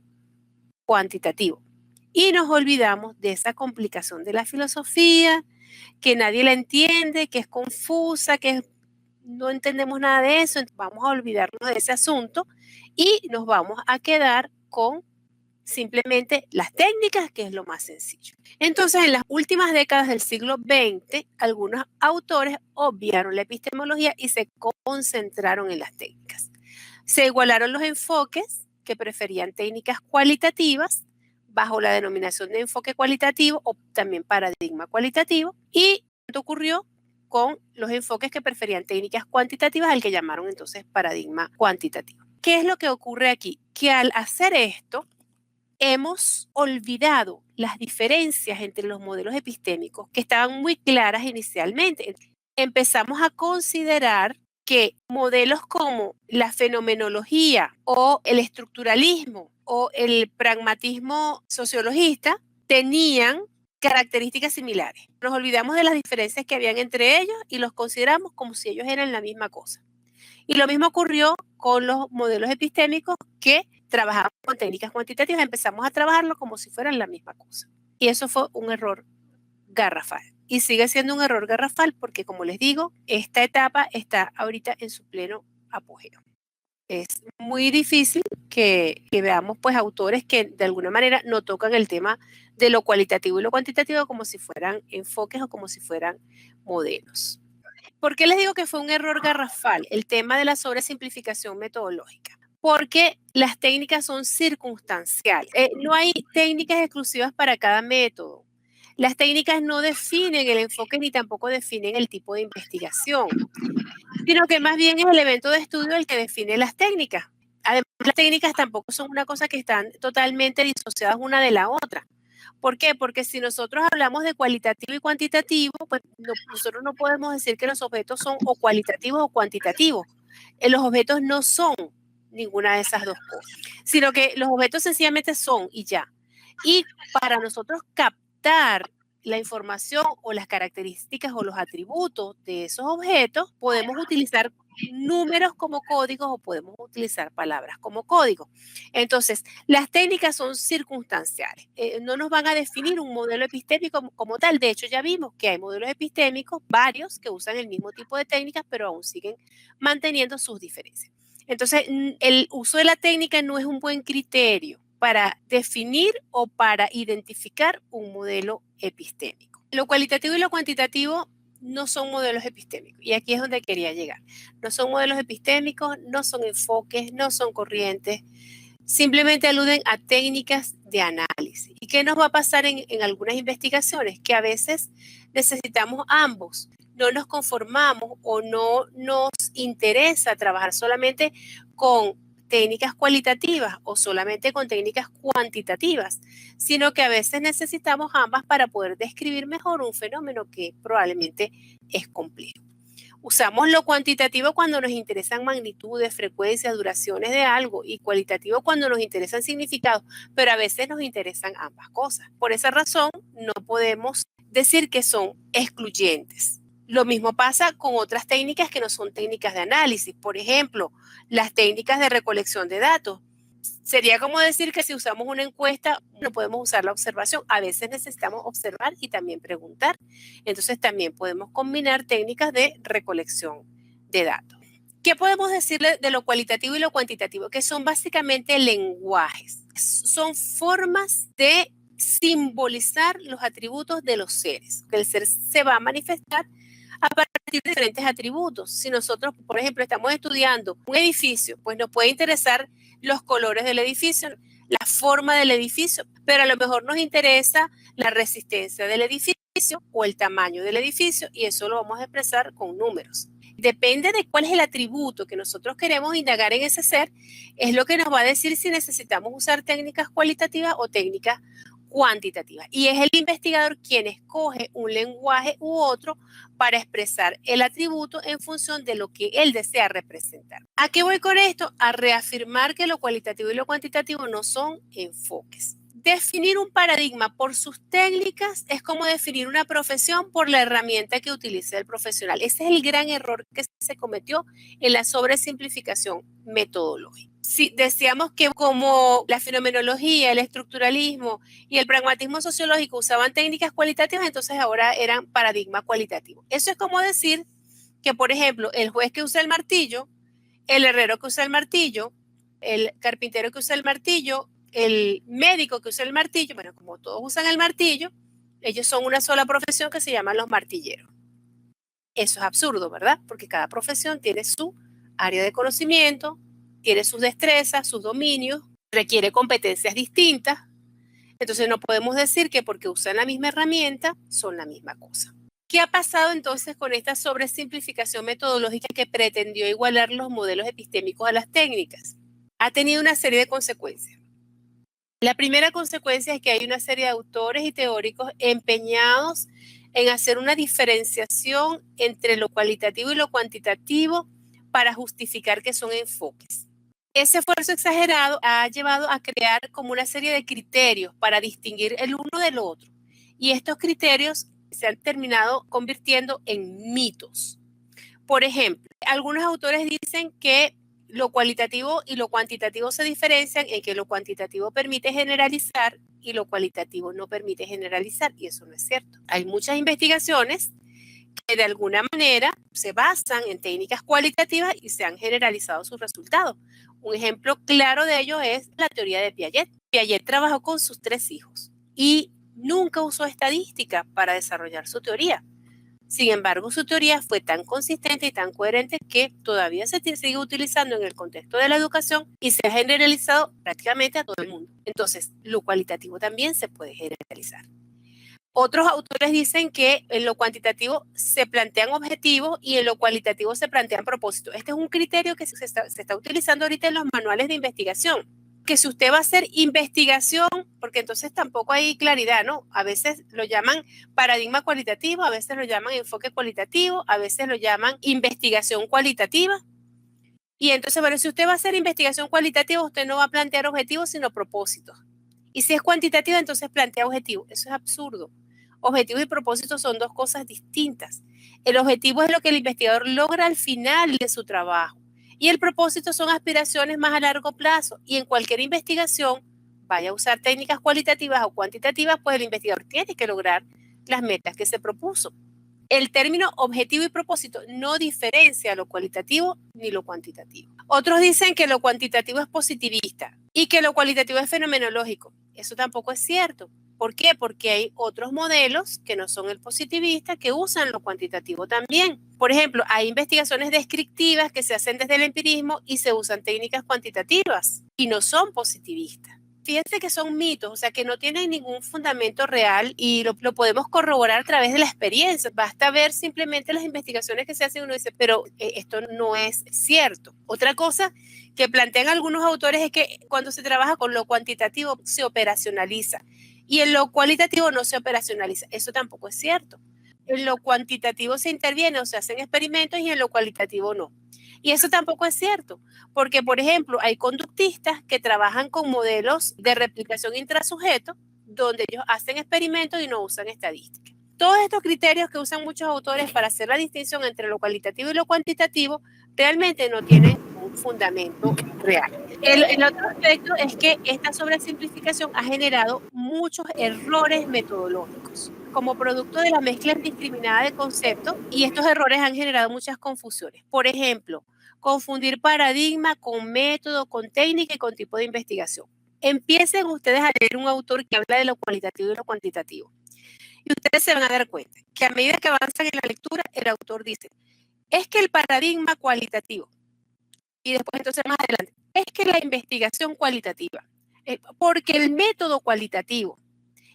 cuantitativo. Y nos olvidamos de esa complicación de la filosofía, que nadie la entiende, que es confusa, que no entendemos nada de eso. Entonces vamos a olvidarnos de ese asunto y nos vamos a quedar con simplemente las técnicas, que es lo más sencillo. Entonces, en las últimas décadas del siglo XX, algunos autores obviaron la epistemología y se concentraron en las técnicas. Se igualaron los enfoques que preferían técnicas cualitativas bajo la denominación de enfoque cualitativo o también paradigma cualitativo. Y esto ocurrió con los enfoques que preferían técnicas cuantitativas, al que llamaron entonces paradigma cuantitativo. ¿Qué es lo que ocurre aquí? Que al hacer esto, hemos olvidado las diferencias entre los modelos epistémicos que estaban muy claras inicialmente. Empezamos a considerar que modelos como la fenomenología o el estructuralismo o el pragmatismo sociologista tenían características similares. Nos olvidamos de las diferencias que habían entre ellos y los consideramos como si ellos eran la misma cosa. Y lo mismo ocurrió con los modelos epistémicos que trabajaban con técnicas cuantitativas, empezamos a trabajarlo como si fueran la misma cosa. Y eso fue un error garrafal. Y sigue siendo un error garrafal porque, como les digo, esta etapa está ahorita en su pleno apogeo. Es muy difícil que veamos pues autores que de alguna manera no tocan el tema de lo cualitativo y lo cuantitativo como si fueran enfoques o como si fueran modelos. ¿Por qué les digo que fue un error garrafal el tema de la sobresimplificación metodológica? Porque las técnicas son circunstanciales. No hay técnicas exclusivas para cada método. Las técnicas no definen el enfoque ni tampoco definen el tipo de investigación, sino que más bien es el evento de estudio el que define las técnicas. Además, las técnicas tampoco son una cosa que están totalmente disociadas una de la otra. ¿Por qué? Porque si nosotros hablamos de cualitativo y cuantitativo, pues nosotros no podemos decir que los objetos son o cualitativos o cuantitativos. Los objetos no son ninguna de esas dos cosas, sino que los objetos sencillamente son y ya. Y para nosotros captar la información o las características o los atributos de esos objetos, podemos utilizar números como códigos o podemos utilizar palabras como códigos. Entonces, las técnicas son circunstanciales. No nos van a definir un modelo epistémico como tal. De hecho, ya vimos que hay modelos epistémicos, varios, que usan el mismo tipo de técnicas, pero aún siguen manteniendo sus diferencias. Entonces, el uso de la técnica no es un buen criterio para definir o para identificar un modelo epistémico. Lo cualitativo y lo cuantitativo no son modelos epistémicos. Y aquí es donde quería llegar. No son modelos epistémicos, no son enfoques, no son corrientes. Simplemente aluden a técnicas de análisis. ¿Y qué nos va a pasar en algunas investigaciones? Que a veces necesitamos ambos. No nos conformamos o no nos interesa trabajar solamente con técnicas cualitativas o solamente con técnicas cuantitativas, sino que a veces necesitamos ambas para poder describir mejor un fenómeno que probablemente es complejo. Usamos lo cuantitativo cuando nos interesan magnitudes, frecuencias, duraciones de algo, y cualitativo cuando nos interesan significados, pero a veces nos interesan ambas cosas. Por esa razón, no podemos decir que son excluyentes. Lo mismo pasa con otras técnicas que no son técnicas de análisis. Por ejemplo, las técnicas de recolección de datos. Sería como decir que si usamos una encuesta, no podemos usar la observación. A veces necesitamos observar y también preguntar. Entonces también podemos combinar técnicas de recolección de datos. ¿Qué podemos decirle de lo cualitativo y lo cuantitativo? Que son básicamente lenguajes. Son formas de simbolizar los atributos de los seres. El ser se va a manifestar a partir de diferentes atributos. Si nosotros, por ejemplo, estamos estudiando un edificio, pues nos puede interesar los colores del edificio, la forma del edificio, pero a lo mejor nos interesa la resistencia del edificio o el tamaño del edificio, y eso lo vamos a expresar con números. Depende de cuál es el atributo que nosotros queremos indagar en ese ser, es lo que nos va a decir si necesitamos usar técnicas cualitativas o técnicas cuantitativas. Y es el investigador quien escoge un lenguaje u otro para expresar el atributo en función de lo que él desea representar. ¿A qué voy con esto? A reafirmar que lo cualitativo y lo cuantitativo no son enfoques. Definir un paradigma por sus técnicas es como definir una profesión por la herramienta que utiliza el profesional. Ese es el gran error que se cometió en la sobresimplificación metodológica. Si decíamos que como la fenomenología, el estructuralismo y el pragmatismo sociológico usaban técnicas cualitativas, entonces ahora eran paradigmas cualitativos. Eso es como decir que, por ejemplo, el juez que usa el martillo, el herrero que usa el martillo, el carpintero que usa el martillo, el médico que usa el martillo, bueno, como todos usan el martillo, ellos son una sola profesión que se llaman los martilleros. Eso es absurdo, ¿verdad? Porque cada profesión tiene su área de conocimiento, tiene sus destrezas, sus dominios, requiere competencias distintas. Entonces no podemos decir que porque usan la misma herramienta son la misma cosa. ¿Qué ha pasado entonces con esta sobresimplificación metodológica que pretendió igualar los modelos epistémicos a las técnicas? Ha tenido una serie de consecuencias. La primera consecuencia es que hay una serie de autores y teóricos empeñados en hacer una diferenciación entre lo cualitativo y lo cuantitativo para justificar que son enfoques. Ese esfuerzo exagerado ha llevado a crear como una serie de criterios para distinguir el uno del otro. Y estos criterios se han terminado convirtiendo en mitos. Por ejemplo, algunos autores dicen que lo cualitativo y lo cuantitativo se diferencian en que lo cuantitativo permite generalizar y lo cualitativo no permite generalizar, y eso no es cierto. Hay muchas investigaciones que de alguna manera se basan en técnicas cualitativas y se han generalizado sus resultados. Un ejemplo claro de ello es la teoría de Piaget. Piaget trabajó con sus 3 hijos y nunca usó estadística para desarrollar su teoría. Sin embargo, su teoría fue tan consistente y tan coherente que todavía se sigue utilizando en el contexto de la educación y se ha generalizado prácticamente a todo el mundo. Entonces, lo cualitativo también se puede generalizar. Otros autores dicen que en lo cuantitativo se plantean objetivos y en lo cualitativo se plantean propósitos. Este es un criterio que se está utilizando ahorita en los manuales de investigación. Que si usted va a hacer investigación, porque entonces tampoco hay claridad, ¿no? A veces lo llaman paradigma cualitativo, a veces lo llaman enfoque cualitativo, a veces lo llaman investigación cualitativa. Y entonces, bueno, si usted va a hacer investigación cualitativa, usted no va a plantear objetivos, sino propósitos. Y si es cuantitativa, entonces plantea objetivos. Eso es absurdo. Objetivos y propósitos son 2 cosas distintas. El objetivo es lo que el investigador logra al final de su trabajo. Y el propósito son aspiraciones más a largo plazo. Y en cualquier investigación, vaya a usar técnicas cualitativas o cuantitativas, pues el investigador tiene que lograr las metas que se propuso. El término objetivo y propósito no diferencia lo cualitativo ni lo cuantitativo. Otros dicen que lo cuantitativo es positivista y que lo cualitativo es fenomenológico. Eso tampoco es cierto. ¿Por qué? Porque hay otros modelos que no son el positivista que usan lo cuantitativo también. Por ejemplo, hay investigaciones descriptivas que se hacen desde el empirismo y se usan técnicas cuantitativas y no son positivistas. fíjense que son mitos, o sea, que no tienen ningún fundamento real y lo podemos corroborar a través de la experiencia. Basta ver simplemente las investigaciones que se hacen y uno dice, pero esto no es cierto. Otra cosa que plantean algunos autores es que cuando se trabaja con lo cuantitativo se operacionaliza y en lo cualitativo no se operacionaliza. Eso tampoco es cierto. En lo cuantitativo se interviene o se hacen experimentos y en lo cualitativo no. Y eso tampoco es cierto, porque, por ejemplo, hay conductistas que trabajan con modelos de replicación intrasujeto, donde ellos hacen experimentos y no usan estadística. Todos estos criterios que usan muchos autores para hacer la distinción entre lo cualitativo y lo cuantitativo realmente no tienen un fundamento real. El otro aspecto es que esta sobresimplificación ha generado muchos errores metodológicos como producto de la mezcla indiscriminada de conceptos y estos errores han generado muchas confusiones. Por ejemplo, confundir paradigma con método, con técnica y con tipo de investigación. Empiecen ustedes a leer un autor que habla de lo cualitativo y lo cuantitativo. Y ustedes se van a dar cuenta que a medida que avanzan en la lectura, el autor dice, es que el paradigma cualitativo, y después entonces más adelante, es que la investigación cualitativa, porque el método cualitativo,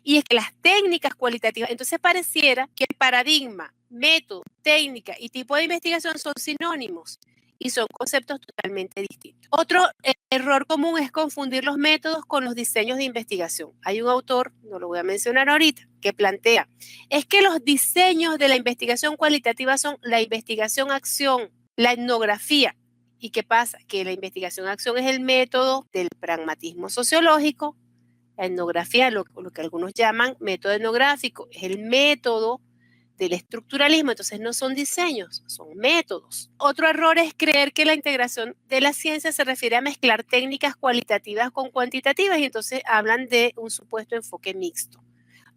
y es que las técnicas cualitativas, entonces pareciera que el paradigma, método, técnica y tipo de investigación son sinónimos y son conceptos totalmente distintos. Otro error común es confundir los métodos con los diseños de investigación. Hay un autor, no lo voy a mencionar ahorita, que plantea, es que los diseños de la investigación cualitativa son la investigación-acción, la etnografía. ¿Y qué pasa? Que la investigación-acción es el método del pragmatismo sociológico. La etnografía, lo que algunos llaman método etnográfico, es el método del estructuralismo, entonces no son diseños, son métodos. Otro error es creer que la integración de la ciencia se refiere a mezclar técnicas cualitativas con cuantitativas y entonces hablan de un supuesto enfoque mixto.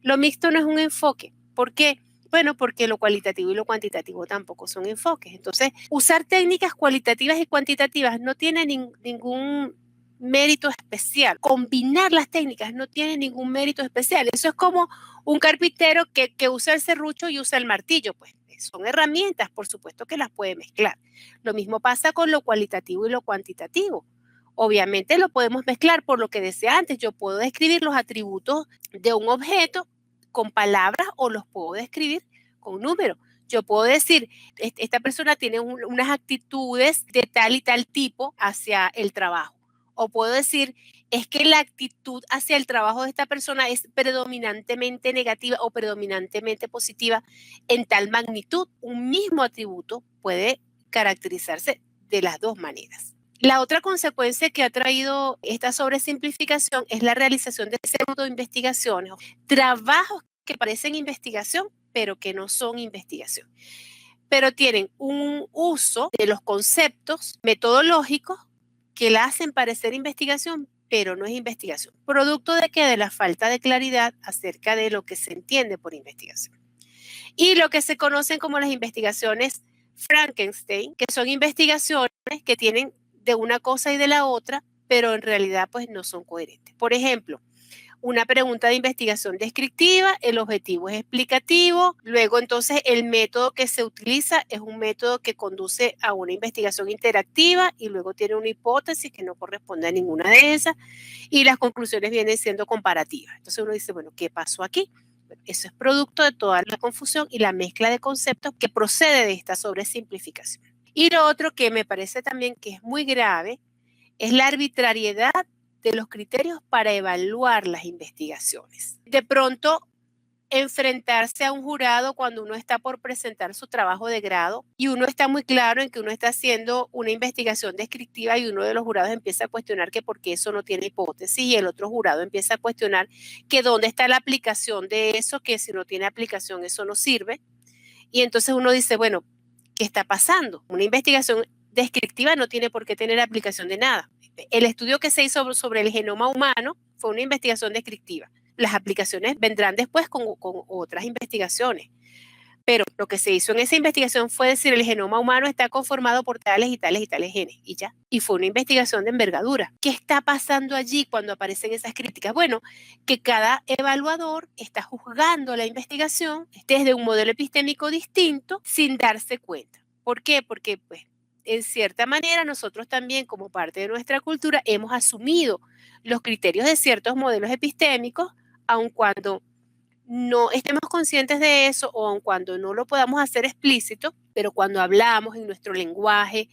Lo mixto no es un enfoque. ¿Por qué? Bueno, porque lo cualitativo y lo cuantitativo tampoco son enfoques. Entonces, usar técnicas cualitativas y cuantitativas no tiene ningún mérito especial. Combinar las técnicas no tiene ningún mérito especial. Eso es como un carpintero que usa el serrucho y usa el martillo. Pues son herramientas, por supuesto que las puede mezclar. Lo mismo pasa con lo cualitativo y lo cuantitativo. Obviamente lo podemos mezclar por lo que decía antes. Yo puedo describir los atributos de un objeto con palabras o los puedo describir con números. Yo puedo decir, esta persona tiene unas actitudes de tal y tal tipo hacia el trabajo. O puedo decir, es que la actitud hacia el trabajo de esta persona es predominantemente negativa o predominantemente positiva en tal magnitud. Un mismo atributo puede caracterizarse de las dos maneras. La otra consecuencia que ha traído esta sobresimplificación es la realización de pseudoinvestigaciones, trabajos que parecen investigación, pero que no son investigación. Pero tienen un uso de los conceptos metodológicos que la hacen parecer investigación, pero no es investigación. ¿Producto de qué? De la falta de claridad acerca de lo que se entiende por investigación. Y lo que se conocen como las investigaciones Frankenstein, que son investigaciones que tienen de una cosa y de la otra, pero en realidad pues no son coherentes. Por ejemplo, una pregunta de investigación descriptiva, el objetivo es explicativo, luego entonces el método que se utiliza es un método que conduce a una investigación interactiva y luego tiene una hipótesis que no corresponde a ninguna de esas y las conclusiones vienen siendo comparativas. Entonces uno dice, bueno, ¿qué pasó aquí? Eso es producto de toda la confusión y la mezcla de conceptos que procede de esta sobresimplificación. Y lo otro que me parece también que es muy grave es la arbitrariedad de los criterios para evaluar las investigaciones. De pronto, enfrentarse a un jurado cuando uno está por presentar su trabajo de grado y uno está muy claro en que uno está haciendo una investigación descriptiva y uno de los jurados empieza a cuestionar que por qué eso no tiene hipótesis y el otro jurado empieza a cuestionar que dónde está la aplicación de eso, que si no tiene aplicación eso no sirve. Y entonces uno dice, bueno, ¿qué está pasando? Una investigación descriptiva no tiene por qué tener aplicación de nada. El estudio que se hizo sobre el genoma humano fue una investigación descriptiva. Las aplicaciones vendrán después con otras investigaciones. Pero lo que se hizo en esa investigación fue decir el genoma humano está conformado por tales y tales y tales genes y ya. Y fue una investigación de envergadura. ¿Qué está pasando allí cuando aparecen esas críticas? Bueno, que cada evaluador está juzgando la investigación desde un modelo epistémico distinto sin darse cuenta. ¿Por qué? Porque pues en cierta manera, nosotros también, como parte de nuestra cultura, hemos asumido los criterios de ciertos modelos epistémicos, aun cuando no estemos conscientes de eso o aun cuando no lo podamos hacer explícito, pero cuando hablamos en nuestro lenguaje,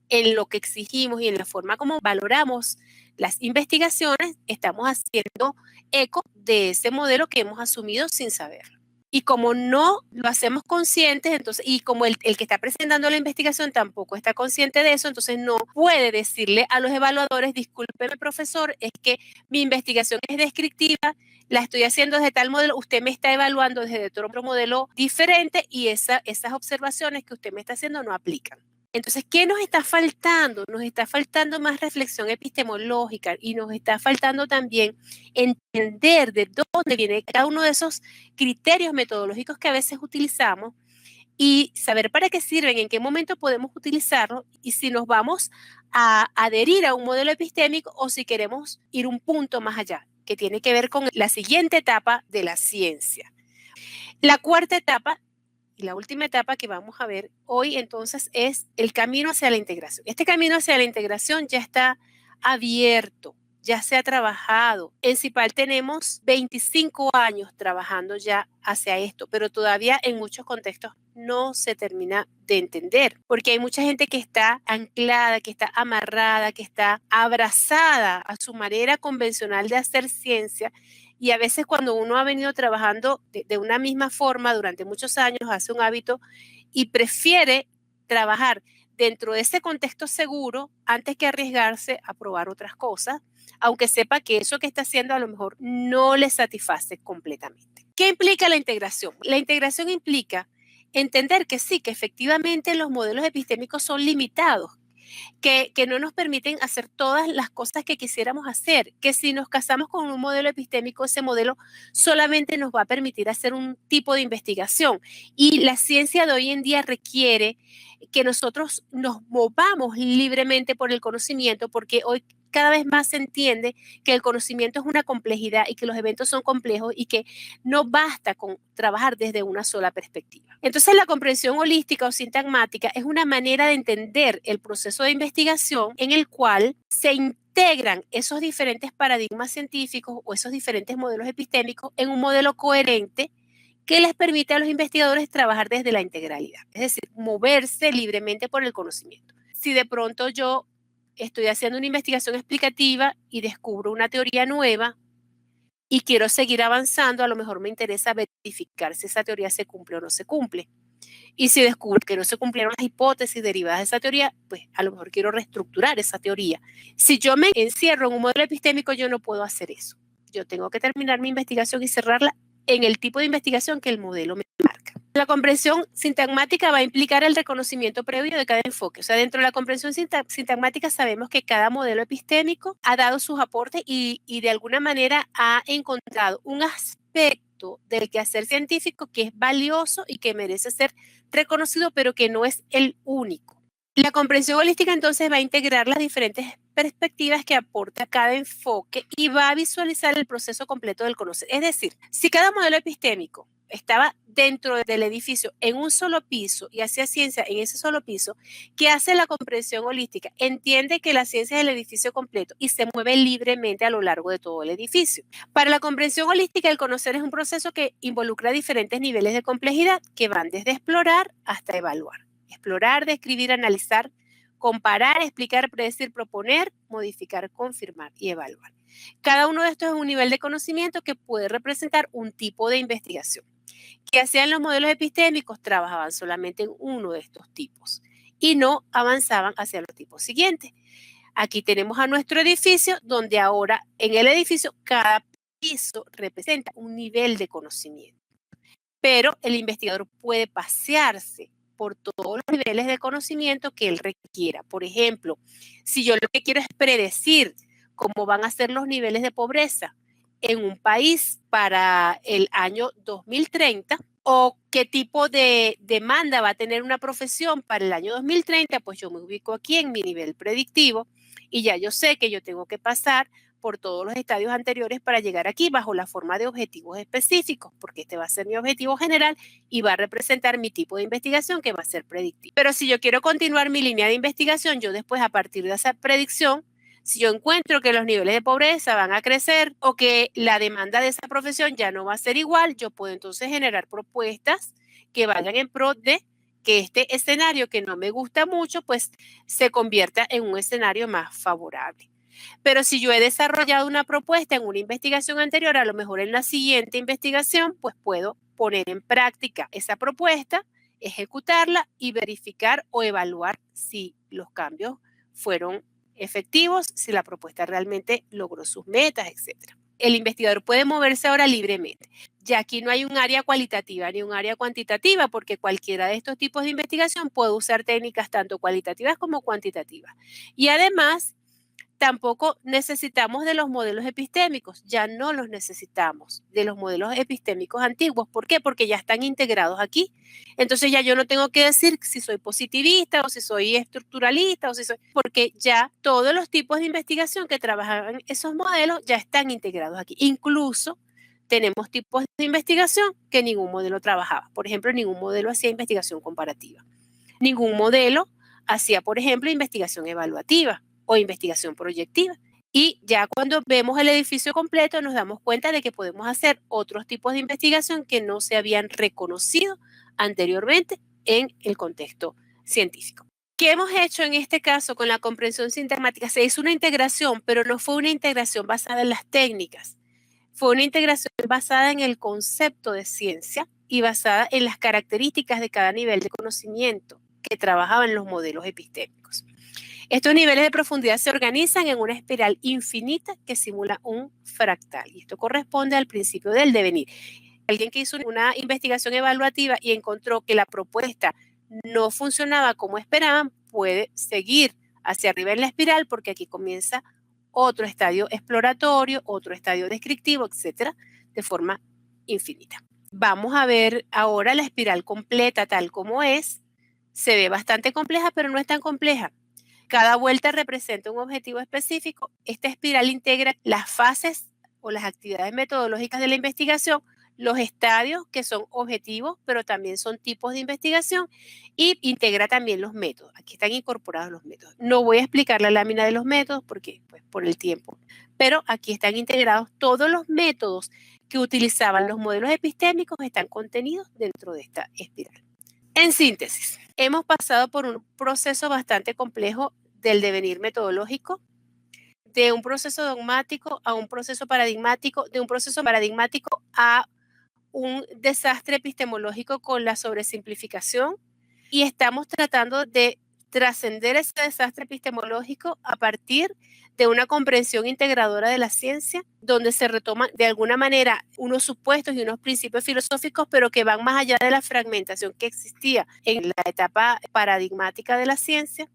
en lo que exigimos y en la forma como valoramos las investigaciones, estamos haciendo eco de ese modelo que hemos asumido sin saberlo. Y como no lo hacemos conscientes, entonces, y como el que está presentando la investigación tampoco está consciente de eso, entonces no puede decirle a los evaluadores, discúlpeme profesor, es que mi investigación es descriptiva, la estoy haciendo desde tal modelo, usted me está evaluando desde otro modelo diferente y esas observaciones que usted me está haciendo no aplican. Entonces, ¿qué nos está faltando? Nos está faltando más reflexión epistemológica y nos está faltando también entender de dónde viene cada uno de esos criterios metodológicos que a veces utilizamos y saber para qué sirven, en qué momento podemos utilizarlo y si nos vamos a adherir a un modelo epistémico o si queremos ir un punto más allá, que tiene que ver con la siguiente etapa de la ciencia. La cuarta etapa y la última etapa que vamos a ver hoy entonces es el camino hacia la integración. Este camino hacia la integración ya está abierto, ya se ha trabajado. En CIPAL tenemos 25 años trabajando ya hacia esto, pero todavía en muchos contextos no se termina de entender, porque hay mucha gente que está anclada, que está amarrada, que está abrazada a su manera convencional de hacer ciencia. Y a veces cuando uno ha venido trabajando de una misma forma durante muchos años, hace un hábito y prefiere trabajar dentro de ese contexto seguro antes que arriesgarse a probar otras cosas, aunque sepa que eso que está haciendo a lo mejor no le satisface completamente. ¿Qué implica la integración? La integración implica entender que sí, que efectivamente los modelos epistémicos son limitados, que no nos permiten hacer todas las cosas que quisiéramos hacer, que si nos casamos con un modelo epistémico, ese modelo solamente nos va a permitir hacer un tipo de investigación. Y la ciencia de hoy en día requiere que nosotros nos movamos libremente por el conocimiento, porque hoy cada vez más se entiende que el conocimiento es una complejidad y que los eventos son complejos y que no basta con trabajar desde una sola perspectiva. Entonces, la comprensión holística o sintagmática es una manera de entender el proceso de investigación en el cual se integran esos diferentes paradigmas científicos o esos diferentes modelos epistémicos en un modelo coherente que les permite a los investigadores trabajar desde la integralidad, es decir, moverse libremente por el conocimiento. Si de pronto yo estoy haciendo una investigación explicativa y descubro una teoría nueva y quiero seguir avanzando, a lo mejor me interesa verificar si esa teoría se cumple o no se cumple. Y si descubro que no se cumplieron las hipótesis derivadas de esa teoría, pues a lo mejor quiero reestructurar esa teoría. Si yo me encierro en un modelo epistémico, yo no puedo hacer eso. Yo tengo que terminar mi investigación y cerrarla en el tipo de investigación que el modelo me marca. La comprensión sintagmática va a implicar el reconocimiento previo de cada enfoque. O sea, dentro de la comprensión sintagmática sabemos que cada modelo epistémico ha dado sus aportes y de alguna manera ha encontrado un aspecto del quehacer científico que es valioso y que merece ser reconocido, pero que no es el único. La comprensión holística entonces va a integrar las diferentes perspectivas que aporta cada enfoque y va a visualizar el proceso completo del conocer. Es decir, si cada modelo epistémico estaba dentro del edificio en un solo piso y hacía ciencia en ese solo piso, ¿qué hace la comprensión holística? Entiende que la ciencia es el edificio completo y se mueve libremente a lo largo de todo el edificio. Para la comprensión holística, el conocer es un proceso que involucra diferentes niveles de complejidad que van desde explorar hasta evaluar. Explorar, describir, analizar, comparar, explicar, predecir, proponer, modificar, confirmar y evaluar. Cada uno de estos es un nivel de conocimiento que puede representar un tipo de investigación. ¿Qué hacían los modelos epistémicos? Trabajaban solamente en uno de estos tipos y no avanzaban hacia los tipos siguientes. Aquí tenemos a nuestro edificio, donde ahora en el edificio cada piso representa un nivel de conocimiento. Pero el investigador puede pasearse por todos los niveles de conocimiento que él requiera. Por ejemplo, si yo lo que quiero es predecir cómo van a ser los niveles de pobreza en un país para el año 2030 o qué tipo de demanda va a tener una profesión para el año 2030, pues yo me ubico aquí en mi nivel predictivo y ya yo sé que yo tengo que pasar por todos los estadios anteriores para llegar aquí bajo la forma de objetivos específicos, porque este va a ser mi objetivo general y va a representar mi tipo de investigación que va a ser predictivo. Pero si yo quiero continuar mi línea de investigación, yo después a partir de esa predicción, si yo encuentro que los niveles de pobreza van a crecer o que la demanda de esa profesión ya no va a ser igual, yo puedo entonces generar propuestas que vayan en pro de que este escenario que no me gusta mucho, pues se convierta en un escenario más favorable. Pero si yo he desarrollado una propuesta en una investigación anterior, a lo mejor en la siguiente investigación, pues puedo poner en práctica esa propuesta, ejecutarla y verificar o evaluar si los cambios fueron efectivos, si la propuesta realmente logró sus metas, etc. El investigador puede moverse ahora libremente. Ya aquí no hay un área cualitativa ni un área cuantitativa, porque cualquiera de estos tipos de investigación puede usar técnicas tanto cualitativas como cuantitativas. Y además, tampoco necesitamos de los modelos epistémicos, ya no los necesitamos de los modelos epistémicos antiguos. ¿Por qué? Porque ya están integrados aquí. Entonces ya yo no tengo que decir si soy positivista o si soy estructuralista porque ya todos los tipos de investigación que trabajan esos modelos ya están integrados aquí. Incluso tenemos tipos de investigación que ningún modelo trabajaba. Por ejemplo, ningún modelo hacía investigación comparativa. Ningún modelo hacía, por ejemplo, investigación evaluativa o investigación proyectiva. Y ya cuando vemos el edificio completo nos damos cuenta de que podemos hacer otros tipos de investigación que no se habían reconocido anteriormente en el contexto científico. ¿Qué hemos hecho en este caso con la comprensión sintemática? Se hizo una integración, pero no fue una integración basada en las técnicas. Fue una integración basada en el concepto de ciencia y basada en las características de cada nivel de conocimiento que trabajaban los modelos epistémicos. Estos niveles de profundidad se organizan en una espiral infinita que simula un fractal. Y esto corresponde al principio del devenir. Alguien que hizo una investigación evaluativa y encontró que la propuesta no funcionaba como esperaban, puede seguir hacia arriba en la espiral porque aquí comienza otro estadio exploratorio, otro estadio descriptivo, etcétera, de forma infinita. Vamos a ver ahora la espiral completa tal como es. Se ve bastante compleja, pero no es tan compleja. Cada vuelta representa un objetivo específico. Esta espiral integra las fases o las actividades metodológicas de la investigación, los estadios que son objetivos, pero también son tipos de investigación, y integra también los métodos. Aquí están incorporados los métodos. No voy a explicar la lámina de los métodos porque, pues, por el tiempo, pero aquí están integrados todos los métodos que utilizaban los modelos epistémicos, están contenidos dentro de esta espiral. En síntesis, hemos pasado por un proceso bastante complejo del devenir metodológico, de un proceso dogmático a un proceso paradigmático, de un proceso paradigmático a un desastre epistemológico con la sobresimplificación, y estamos tratando de trascender ese desastre epistemológico a partir de una comprensión integradora de la ciencia, donde se retoman de alguna manera unos supuestos y unos principios filosóficos, pero que van más allá de la fragmentación que existía en la etapa paradigmática de la ciencia,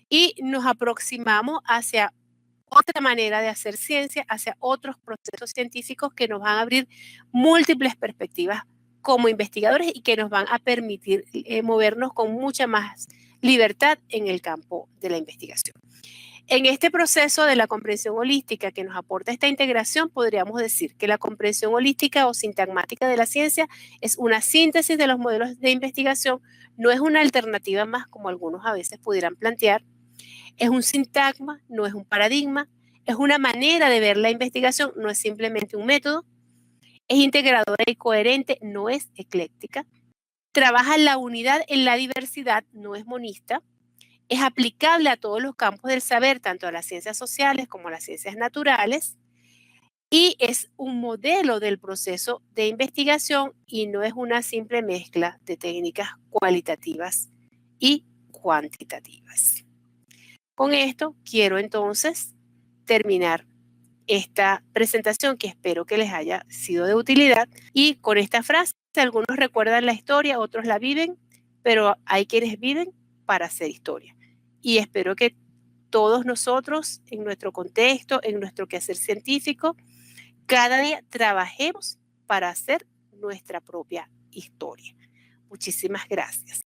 y nos aproximamos hacia otra manera de hacer ciencia, hacia otros procesos científicos que nos van a abrir múltiples perspectivas como investigadores y que nos van a permitir movernos con mucha más libertad en el campo de la investigación. En este proceso de la comprensión holística que nos aporta esta integración, podríamos decir que la comprensión holística o sintagmática de la ciencia es una síntesis de los modelos de investigación, no es una alternativa más como algunos a veces pudieran plantear. Es un sintagma, no es un paradigma, es una manera de ver la investigación, no es simplemente un método, es integradora y coherente, no es ecléctica, trabaja en la unidad, en la diversidad, no es monista, es aplicable a todos los campos del saber, tanto a las ciencias sociales como a las ciencias naturales, y es un modelo del proceso de investigación y no es una simple mezcla de técnicas cualitativas y cuantitativas. Con esto quiero entonces terminar esta presentación que espero que les haya sido de utilidad, y con esta frase: algunos recuerdan la historia, otros la viven, pero hay quienes viven para hacer historia. Y espero que todos nosotros en nuestro contexto, en nuestro quehacer científico, cada día trabajemos para hacer nuestra propia historia. Muchísimas gracias.